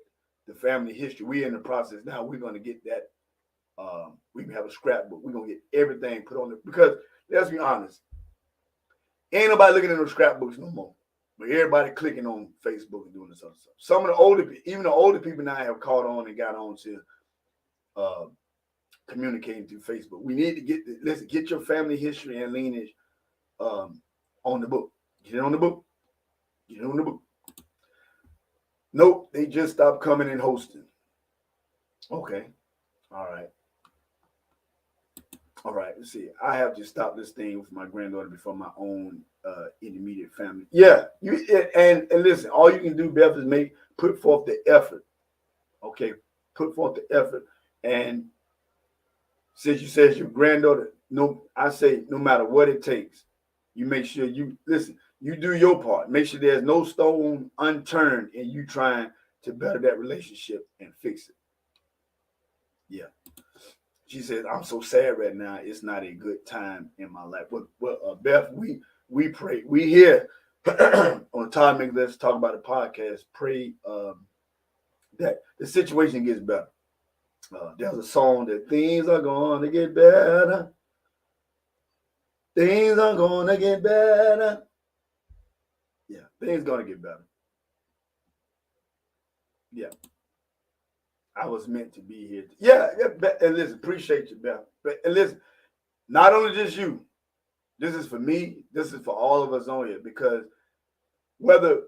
the family history. We're in the process now. We're going to get that. We can have a scrapbook. We're going to get everything put on it because let's be honest, ain't nobody looking at those scrapbooks no more. But everybody clicking on Facebook and doing this other stuff. Some of the older, even the older people now have caught on and got on to communicating through Facebook. We need to get your family history and lineage on the book. Get it on the book. Get it on the book. Nope, they just stopped coming and hosting. Okay. All right. All right. Let's see. I have to stop this thing with my granddaughter before my own intermediate family. Yeah. And listen, all you can do, Beth, is put forth the effort. Okay. Put forth the effort. And since you said your granddaughter, I say no matter what it takes, you make sure you listen. You do your part. Make sure there's no stone unturned in you trying to better that relationship and fix it. Yeah. She said, I'm so sad right now. It's not a good time in my life. Well, Beth, we pray. We here on Todd Make Let's Talk About the podcast. Pray that the situation gets better. There's a song that things are going to get better. Things are going to get better. Yeah, things gonna get better. Yeah, I was meant to be here. Yeah, and listen, appreciate you, Beth. And listen, not only just you. This is for me. This is for all of us on here because whether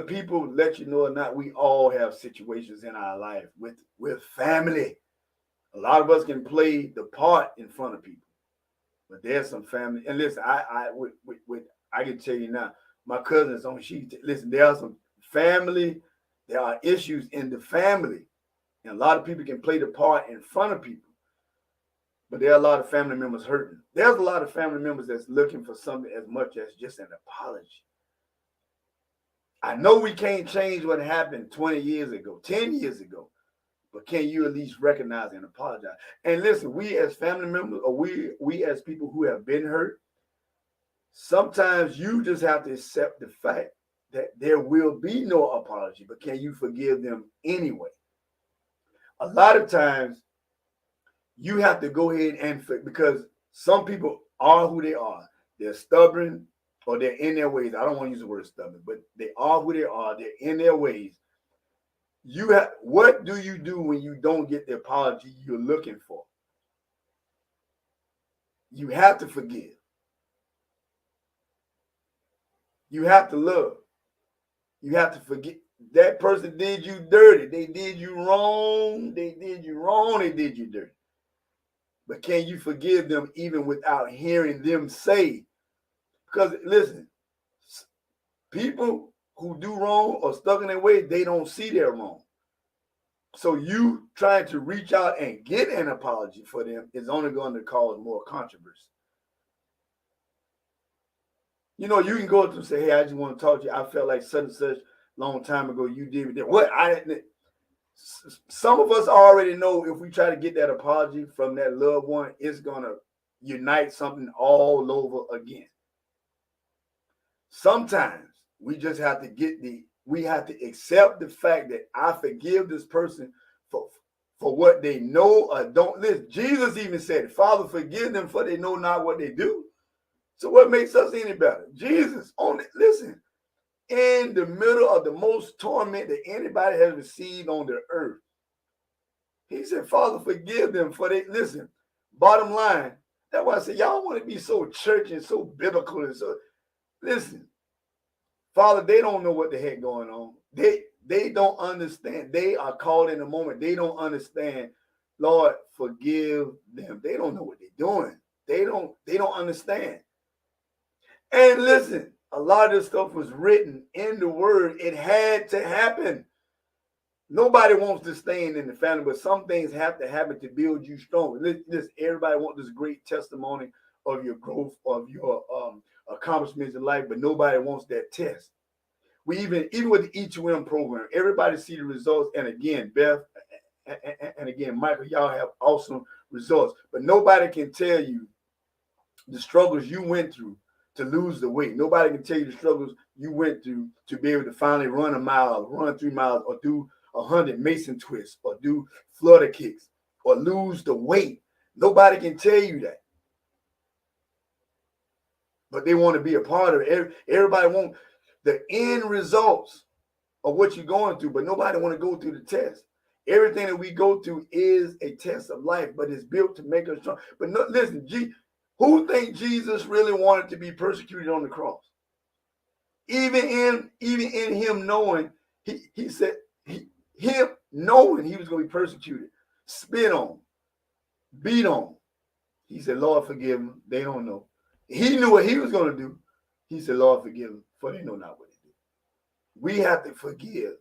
people let you know or not, we all have situations in our life with family. A lot of us can play the part in front of people, but there's some family. And listen, I can tell you now, my cousin's on. Listen. There are some family. There are issues in the family, and a lot of people can play the part in front of people, but there are a lot of family members hurting. There's a lot of family members that's looking for something as much as just an apology. I know we can't change what happened 20 years ago, 10 years ago, but can you at least recognize and apologize? And listen, we as family members, or we as people who have been hurt, sometimes you just have to accept the fact that there will be no apology, but can you forgive them anyway? A lot of times you have to go ahead and because some people are who they are. They're stubborn or they're in their ways. I don't want to use the word stubborn, but they are who they are. They're in their ways. What do you do when you don't get the apology you're looking for? You have to forgive. You have to love. You have to forget. That person did you dirty. They did you wrong. They did you wrong. They did you dirty. But can you forgive them even without hearing them say? Because listen, people who do wrong or stuck in their way, they don't see they're wrong. So you trying to reach out and get an apology for them is only going to cause more controversy. You know, you can go up to them and say, hey, I just want to talk to you. I felt like such and such long time ago you did that. What? Some of us already know if we try to get that apology from that loved one, it's going to unite something all over again. Sometimes we just have to we have to accept the fact that I forgive this person for what they know or don't. Listen, Jesus even said, Father, forgive them for they know not what they do. So what makes us any better? Jesus, listen, in the middle of the most torment that anybody has received on the earth, he said, Father, forgive them for they, listen, bottom line, that's why I say, y'all want to be so church and so biblical and so, listen, Father, they don't know what the heck going on. They don't understand. They are caught in the moment. They don't understand. Lord, forgive them. They don't know what they're doing. They don't understand. And listen, a lot of this stuff was written in the word. It had to happen. Nobody wants to stay in the family, but some things have to happen to build you strong. Listen, everybody wants this great testimony of your growth, of your accomplishments in life, but nobody wants that test. We even with the E2M program, everybody see the results. And again, Beth and again, Michael, y'all have awesome results, but nobody can tell you the struggles you went through to lose the weight. Nobody can tell you the struggles you went through to be able to finally run a mile, run 3 miles, or do 100 Mason twists, or do flutter kicks, or lose the weight. Nobody can tell you that. But they want to be a part of it. Everybody wants the end results of what you're going through, but nobody want to go through the test. Everything that we go through is a test of life, but it's built to make us strong. But no, listen, who think Jesus really wanted to be persecuted on the cross? Even in him knowing, he said, him knowing he was going to be persecuted, spit on, beat on. He said, Lord, forgive them. They don't know. He knew what he was going to do. He said, Lord, forgive them, for they know not what they do. We have to forgive.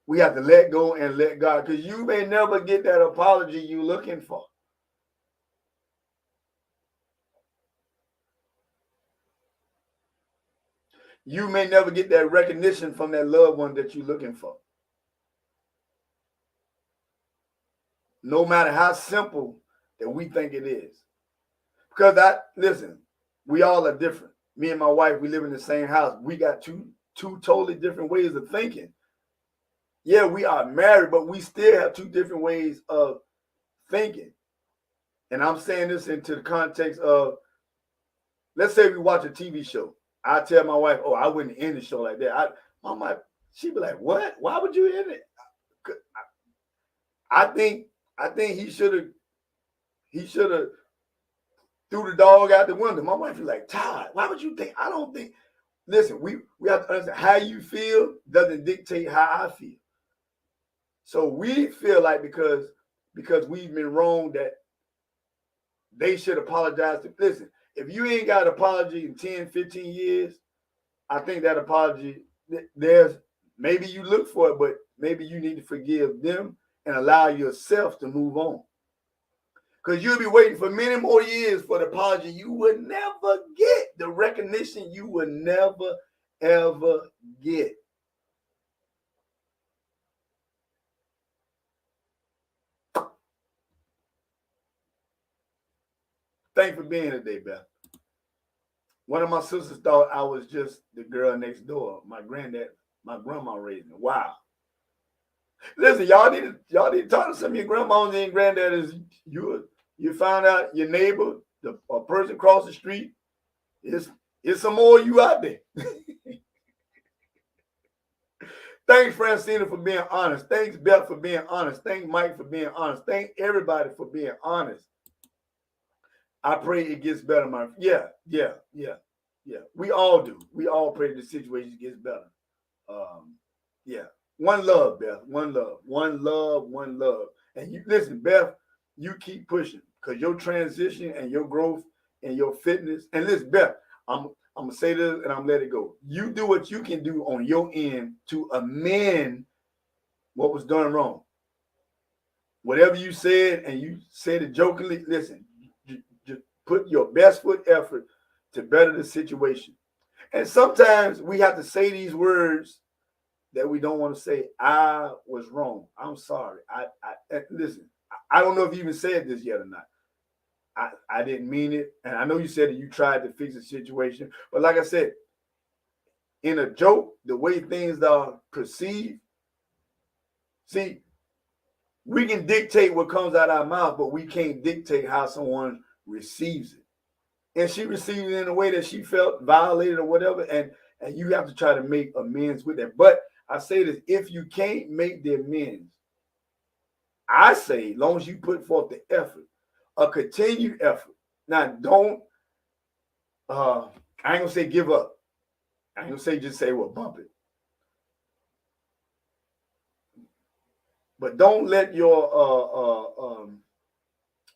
We have to let go and let God, because you may never get that apology you're looking for. You may never get that recognition from that loved one that you're looking for. No matter how simple that we think it is. Because listen, we all are different. Me and my wife, we live in the same house. We got two totally different ways of thinking. Yeah, we are married, but we still have two different ways of thinking. And I'm saying this into the context of, let's say we watch a TV show. I tell my wife, oh, I wouldn't end the show like that. My wife, she'd be like, what? Why would you end it? I think he should have threw the dog out the window. My wife is like, Todd, why would you think? I don't think. Listen, we have to understand how you feel doesn't dictate how I feel. So we feel like because we've been wrong that they should apologize to. Listen, if you ain't got an apology in 10, 15 years, I think that apology, there's maybe you look for it, but maybe you need to forgive them and allow yourself to move on. Because you'll be waiting for many more years for the apology you would never get, the recognition you would never, ever get. Thanks for being here today, Beth. One of my sisters thought I was just the girl next door. My grandma raised me. Wow. Listen, y'all need to talk to some of your grandmas and granddaddies. You find out your neighbor, a person across the street, is some more of you out there. Thanks, Francina, for being honest. Thanks, Beth, for being honest. Thanks, Mike, for being honest. Thank everybody for being honest. I pray it gets better, my friend. Yeah. We all do. We all pray the situation gets better. Yeah. One love, Beth. One love. And you listen, Beth. you keep pushing because your transition and your growth and your fitness. And listen, Beth, I'm gonna say this and I'm gonna let it go. You do what you can do on your end to amend what was done wrong. Whatever you said, and you said it jokingly, listen, just put your best foot effort to better the situation. And sometimes we have to say these words that we don't want to say. I was wrong. I'm sorry. I listen. I don't know if you even said this yet or not. I didn't mean it, and I know you said that you tried to fix the situation, but like I said, in a joke, the way things are perceived, see, we can dictate what comes out of our mouth, but we can't dictate how someone receives it. And she received it in a way that she felt violated or whatever, and you have to try to make amends with that. But I say this: if you can't make the amends, I say, as long as you put forth the effort, a continued effort. Now, don't. I ain't gonna say give up. I ain't gonna say just say, well, bump it. But don't let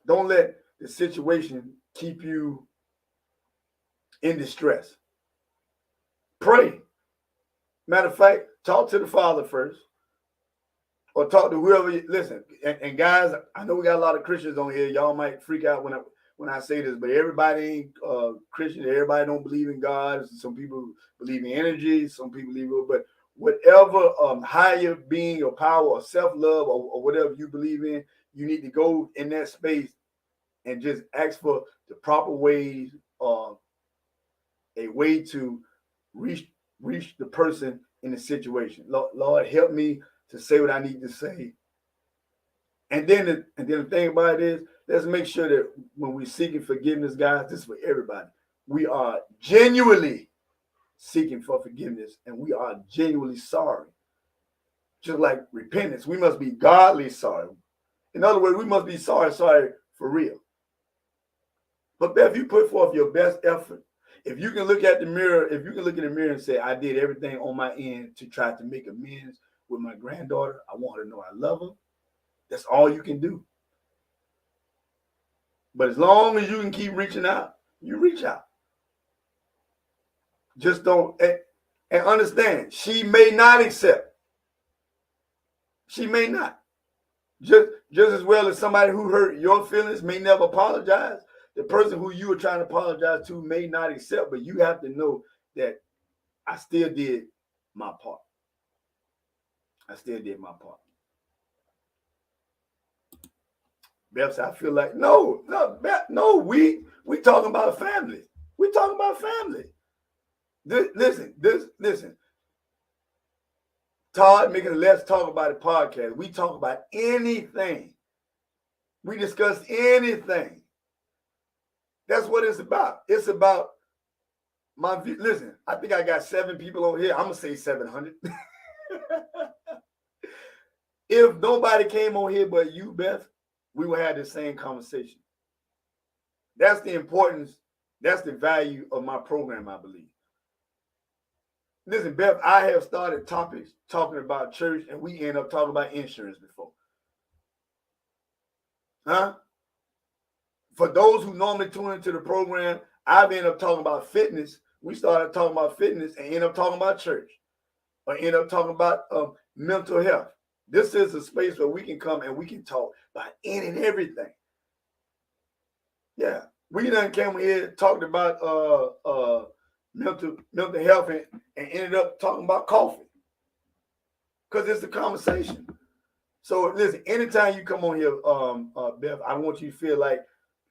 don't let the situation keep you in distress. Pray. Matter of fact, talk to the Father first, or talk to whoever. Listen, and guys, I know we got a lot of Christians on here. Y'all might freak out when I say this, but everybody ain't Christian. Everybody don't believe in God. Some people believe in energy. Some people believe, but whatever higher being or power or self-love or whatever you believe in, you need to go in that space and just ask for the proper ways, a way to reach the person in the situation. Lord, help me to say what I need to say. And then the thing about it is, let's make sure that when we're seeking forgiveness, guys, this is for everybody. We are genuinely seeking for forgiveness, and we are genuinely sorry. Just like repentance, we must be godly sorry. In other words, we must be sorry for real. But if you put forth your best effort, if you can look at the mirror, and say, I did everything on my end to try to make amends with my granddaughter. I want her to know I love her. That's all you can do. But as long as you can keep reaching out, you reach out. Just don't, and understand, she may not accept. She may not. Just as well as somebody who hurt your feelings may never apologize. The person who you were trying to apologize to may not accept, but you have to know that I still did my part. I still did my part. Beth said, I feel like, no, we talking about family. We talking about family. Listen. Todd making a Let's Talk About It podcast. We talk about anything. We discuss anything. That's what it's about. It's about my view. Listen, I think I got 7 people on here. I'm going to say 700. If nobody came on here but you, Beth, we will have the same conversation. That's the importance. That's the value of my program, I believe. Listen, Beth, I have started topics talking about church, and we end up talking about insurance before. Huh? For those who normally tune into the program, I've ended up talking about fitness. We started talking about fitness and end up talking about church, or end up talking about mental health. This is a space where we can come and we can talk about any and everything. Yeah, we done came here, talked about mental health, and ended up talking about coffee, because it's a conversation. So listen, anytime you come on here, Beth, I want you to feel like,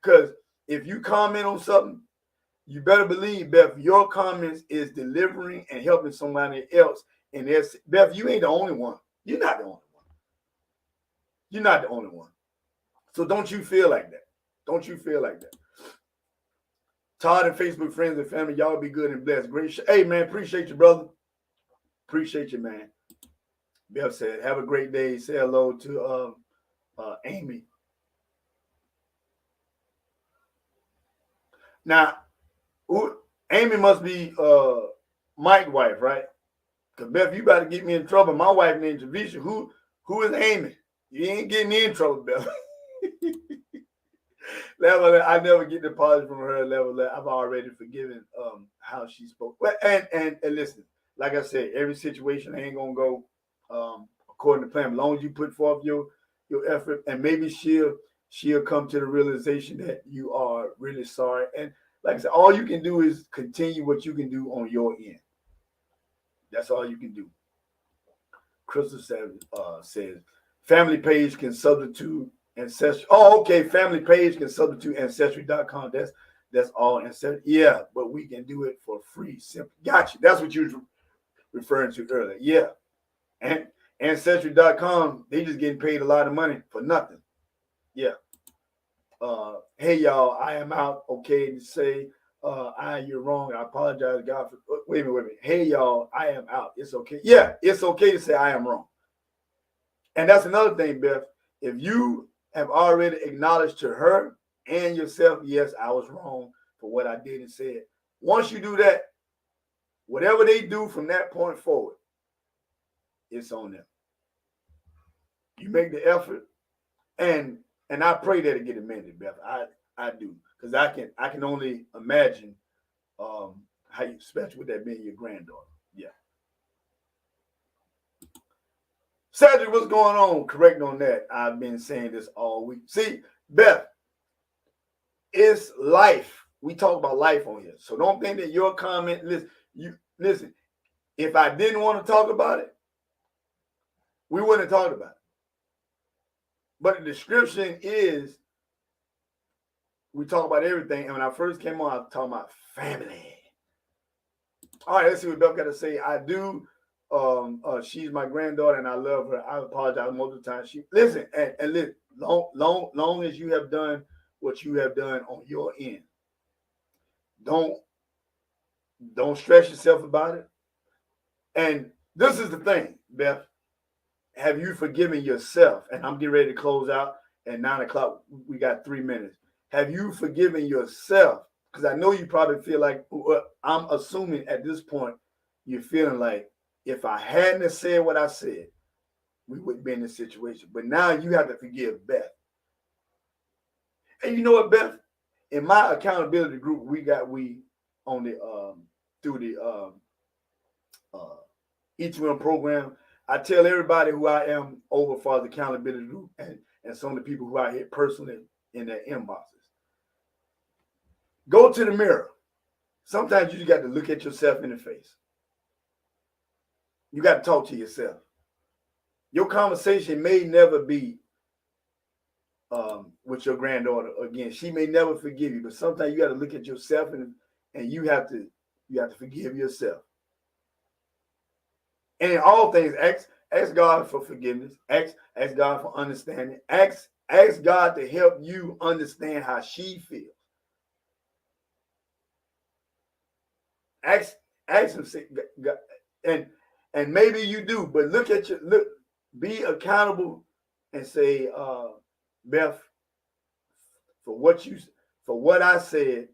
because if you comment on something, you better believe, Beth, your comments is delivering and helping somebody else. And there's, Beth, you ain't the only one. You're not the only one. You're not the only one. So don't you feel like that. Don't you feel like that. Todd and Facebook friends and family, y'all be good and blessed. Great show. Hey, man, appreciate you, brother. Appreciate you, man. Beth said, have a great day. Say hello to Amy. Now, Amy must be Mike's wife, right? Because, Beth, you about to get me in trouble. My wife named Javisha. Who is Amy? You ain't getting me in trouble, Beth. Level, I never get the apology from her. Level, I've already forgiven how she spoke. Well, and listen, like I said, every situation ain't gonna go according to plan. As long as you put forth your effort, and maybe she'll come to the realization that you are really sorry. And like I said, all you can do is continue what you can do on your end. That's all you can do. Crystal says family page can substitute ancestry. Oh, okay. Family page can substitute ancestry.com. That's all ancestry. Yeah, but we can do it for free. Simple. Gotcha. That's what you was referring to earlier. Yeah. And ancestry.com, they just getting paid a lot of money for nothing. Yeah. Hey y'all, I am out. Okay to say you're wrong. I apologize, God. Wait a minute. Hey y'all, I am out. It's okay. Yeah, it's okay to say I am wrong. And that's another thing, Beth. If you have already acknowledged to her and yourself, yes, I was wrong for what I did and said. Once you do that, whatever they do from that point forward, it's on them. You make the effort, and I pray that it get amended, Beth. I do, because I can only imagine how you, especially with that being your granddaughter. Yeah. Cedric, what's going on? Correct on that. I've been saying this all week. See, Beth, it's life. We talk about life on here. So don't think that your comment, listen, if I didn't want to talk about it, we wouldn't have talked about it. But the description is we talk about everything. And when I first came on, I was talking about family. All right, let's see what Beth got to say. I do. She's my granddaughter, and I love her. I apologize most of the time. She listen and listen. Long as you have done what you have done on your end, don't stress yourself about it. And this is the thing, Beth. Have you forgiven yourself? And I'm getting ready to close out at 9:00. We got 3 minutes. Have you forgiven yourself? Because I know you probably feel like, I'm assuming at this point, you're feeling like, if I hadn't said what I said, we wouldn't be in this situation. But now you have to forgive Beth. And you know what, Beth? In my accountability group, we on the through the E2M program, I tell everybody who I am over for the accountability group and some of the people who I hit personally in their inboxes. Go to the mirror. Sometimes you just got to look at yourself in the face. You got to talk to yourself. Your conversation may never be with your granddaughter again. She may never forgive you, but sometimes you got to look at yourself and you have to forgive yourself. And in all things, ask God for forgiveness. Ask God for understanding. Ask God to help you understand how she feels. Ask him, say, and maybe you do, but look, be accountable and say, Beth, for what I said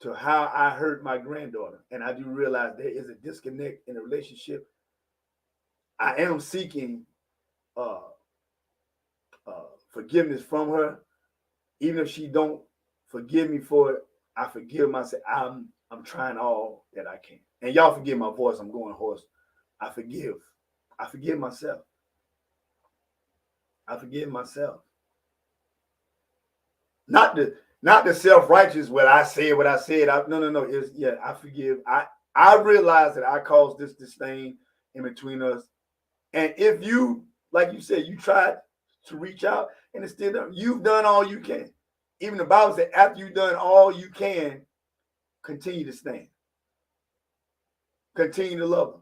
to how I hurt my granddaughter, and I do realize there is a disconnect in the relationship. I am seeking forgiveness from her, even if she don't forgive me for it. I forgive myself. I'm trying all that I can. And y'all forgive my voice. I'm going hoarse. I forgive myself. I forgive myself. Not the self-righteous what I said. No. It's I forgive. I realize that I caused this thing in between us. And if you, like you said, you tried to reach out and it's still done, you've done all you can. Even the Bible said, after you've done all you can, continue to stand. Continue to love them.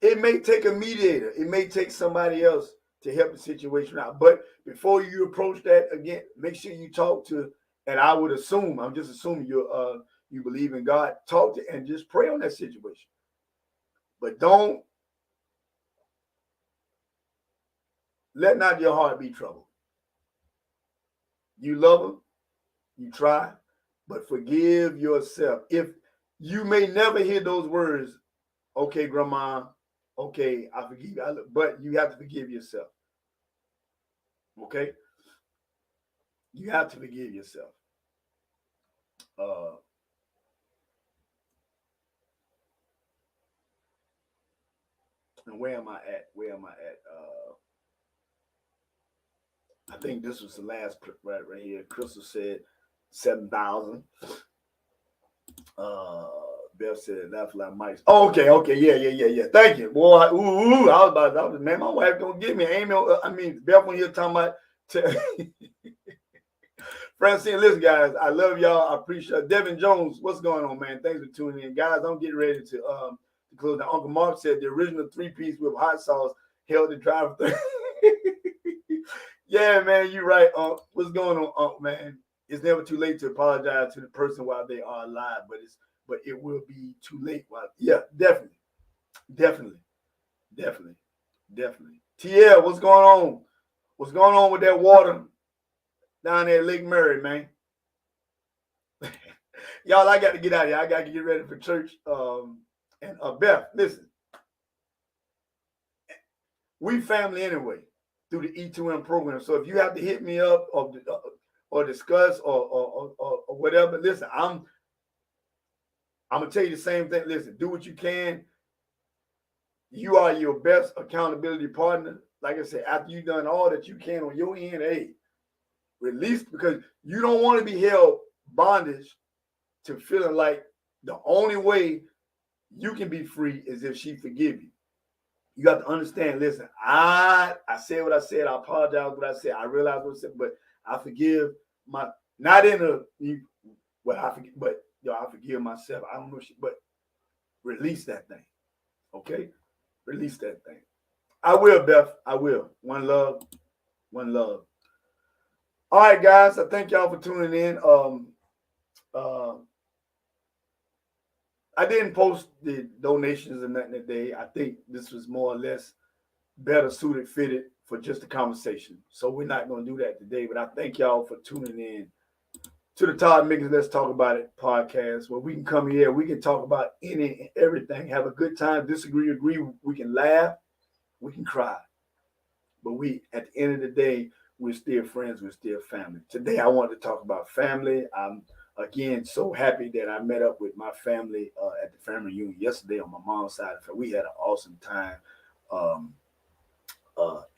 It may take a mediator. It may take somebody else to help the situation out. But before you approach that again, make sure you talk to, and I would assume, I'm just assuming you believe in God, talk to and just pray on that situation. But don't let not your heart be troubled. You love them, you try, but forgive yourself. If you may never hear those words, okay, grandma, okay, I forgive you, but you have to forgive yourself. Okay, you have to forgive yourself. Uh, and where am I at? Where am I at? I think this was the last right here. Crystal said 7,000. Uh, Beth said that's like Mike's. Oh, okay, yeah. Thank you, boy. I was about to, man, my wife don't give me an email. I mean, Beth when you're talking about. Francine, listen, guys, I love y'all. I appreciate it. Devin Jones, what's going on, man? Thanks for tuning in, guys. I'm getting ready to close. Now, Uncle Mark said the original 3-piece with hot sauce held the driver. Yeah, man, you're right. What's going on, man? It's never too late to apologize to the person while they are alive, but it will be too late. While yeah, definitely, definitely. TL, what's going on? What's going on with that water down there at Lake Murray, man? Y'all, I got to get out of here. I got to get ready for church. And Beth, listen, we family anyway through the E2M program. So if you have to hit me up or discuss or whatever, listen, I'm gonna tell you the same thing. Listen, do what you can. You are your best accountability partner. Like I said, after you've done all that you can on your end, hey, release, because you don't want to be held bondage to feeling like the only way you can be free is if she forgive you. You got to understand, listen, I said what I said. I apologize for what I said. I realize what I said, but I forgive my, not in a, well, I forgive, but I forgive myself. I don't know, but release that thing, okay? Release that thing. I will, Beth. I will. One love. One love. All right, guys. I thank y'all for tuning in. I didn't post the donations or nothing today. I think this was more or less better suited, fitted for just a conversation. So we're not going to do that today. But I thank y'all for tuning in to the Todd Mickens Let's Talk About It podcast, where we can come here, we can talk about any and everything, have a good time, disagree, agree, we can laugh, we can cry. But we, at the end of the day, we're still friends, we're still family. Today, I want to talk about family. I'm, again, so happy that I met up with my family at the family reunion yesterday on my mom's side. We had an awesome time.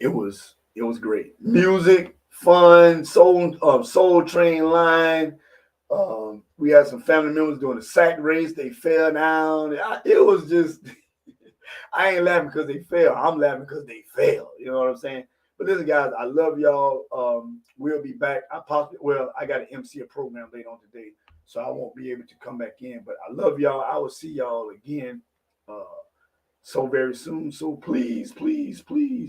It was great. Music, fun, soul train line. We had some family members doing a sack race. They fell down. It was just, I ain't laughing because they fell. I'm laughing because they failed. You know what I'm saying? But listen, guys, I love y'all. We'll be back. I got an MC program later on today, so I won't be able to come back in. But I love y'all. I will see y'all again so very soon. So please.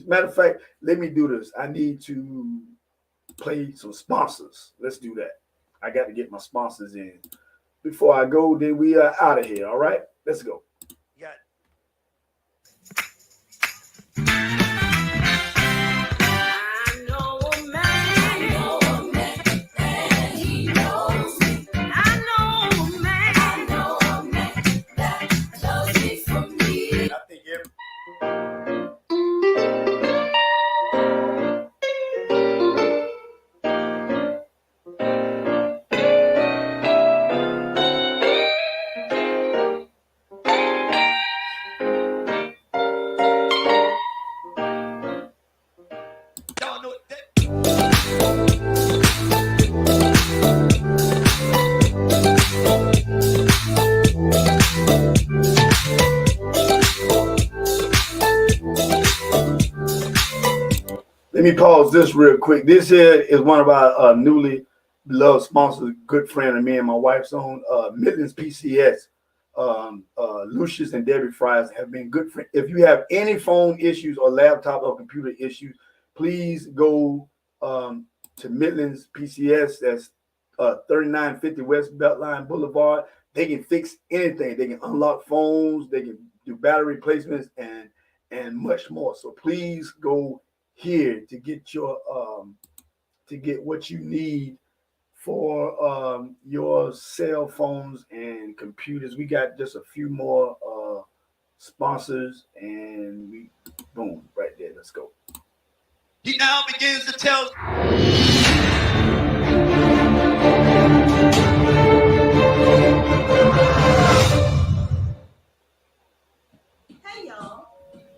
Matter of fact, let me do this. I need to play some sponsors. Let's do that. I got to get my sponsors in before I go. Then we are out of here. All right, let's go. Yeah. Let me pause this real quick. This here is one of our newly beloved sponsors, good friend of me and my wife's own, Midlands PCS. Lucius and Debbie Fries have been good friends. If you have any phone issues or laptop or computer issues, please go to Midlands PCS. That's 3950 West Beltline Boulevard. They can fix anything. They can unlock phones. They can do battery replacements and much more. So please go here to get your to get what you need for your cell phones and computers. We got just a few more sponsors, and we boom right there. Let's go. He now begins to tell. Hey y'all,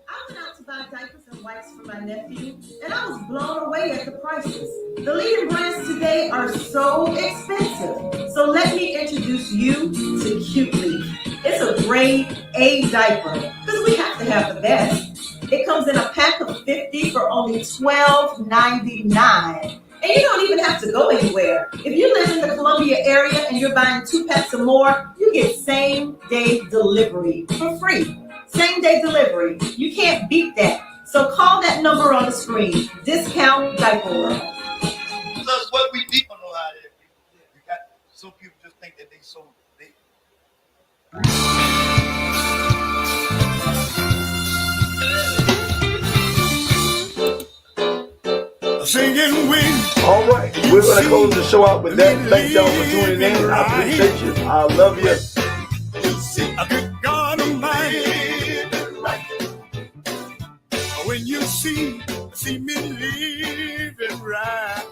I went out to buy diapers and wipes for my nephew, and I was blown away at the prices. The leading brands today are so expensive. So let me introduce you to Cute Leaf. It's a grade A diaper, because we have to have the best. It comes in a pack of 50 for only $12.99. And you don't even have to go anywhere. If you live in the Columbia area and you're buying 2 packs or more, you get same day delivery for free. Same day delivery. You can't beat that. So call that number on the screen. Discount Diaper World. That's what we need. I don't know how that. You got some people just think that they so they. Singing wind. All right, we're going to close the show out with that. Thank y'all for tuning in. I appreciate you. I love you. God Almighty, when you see me living right.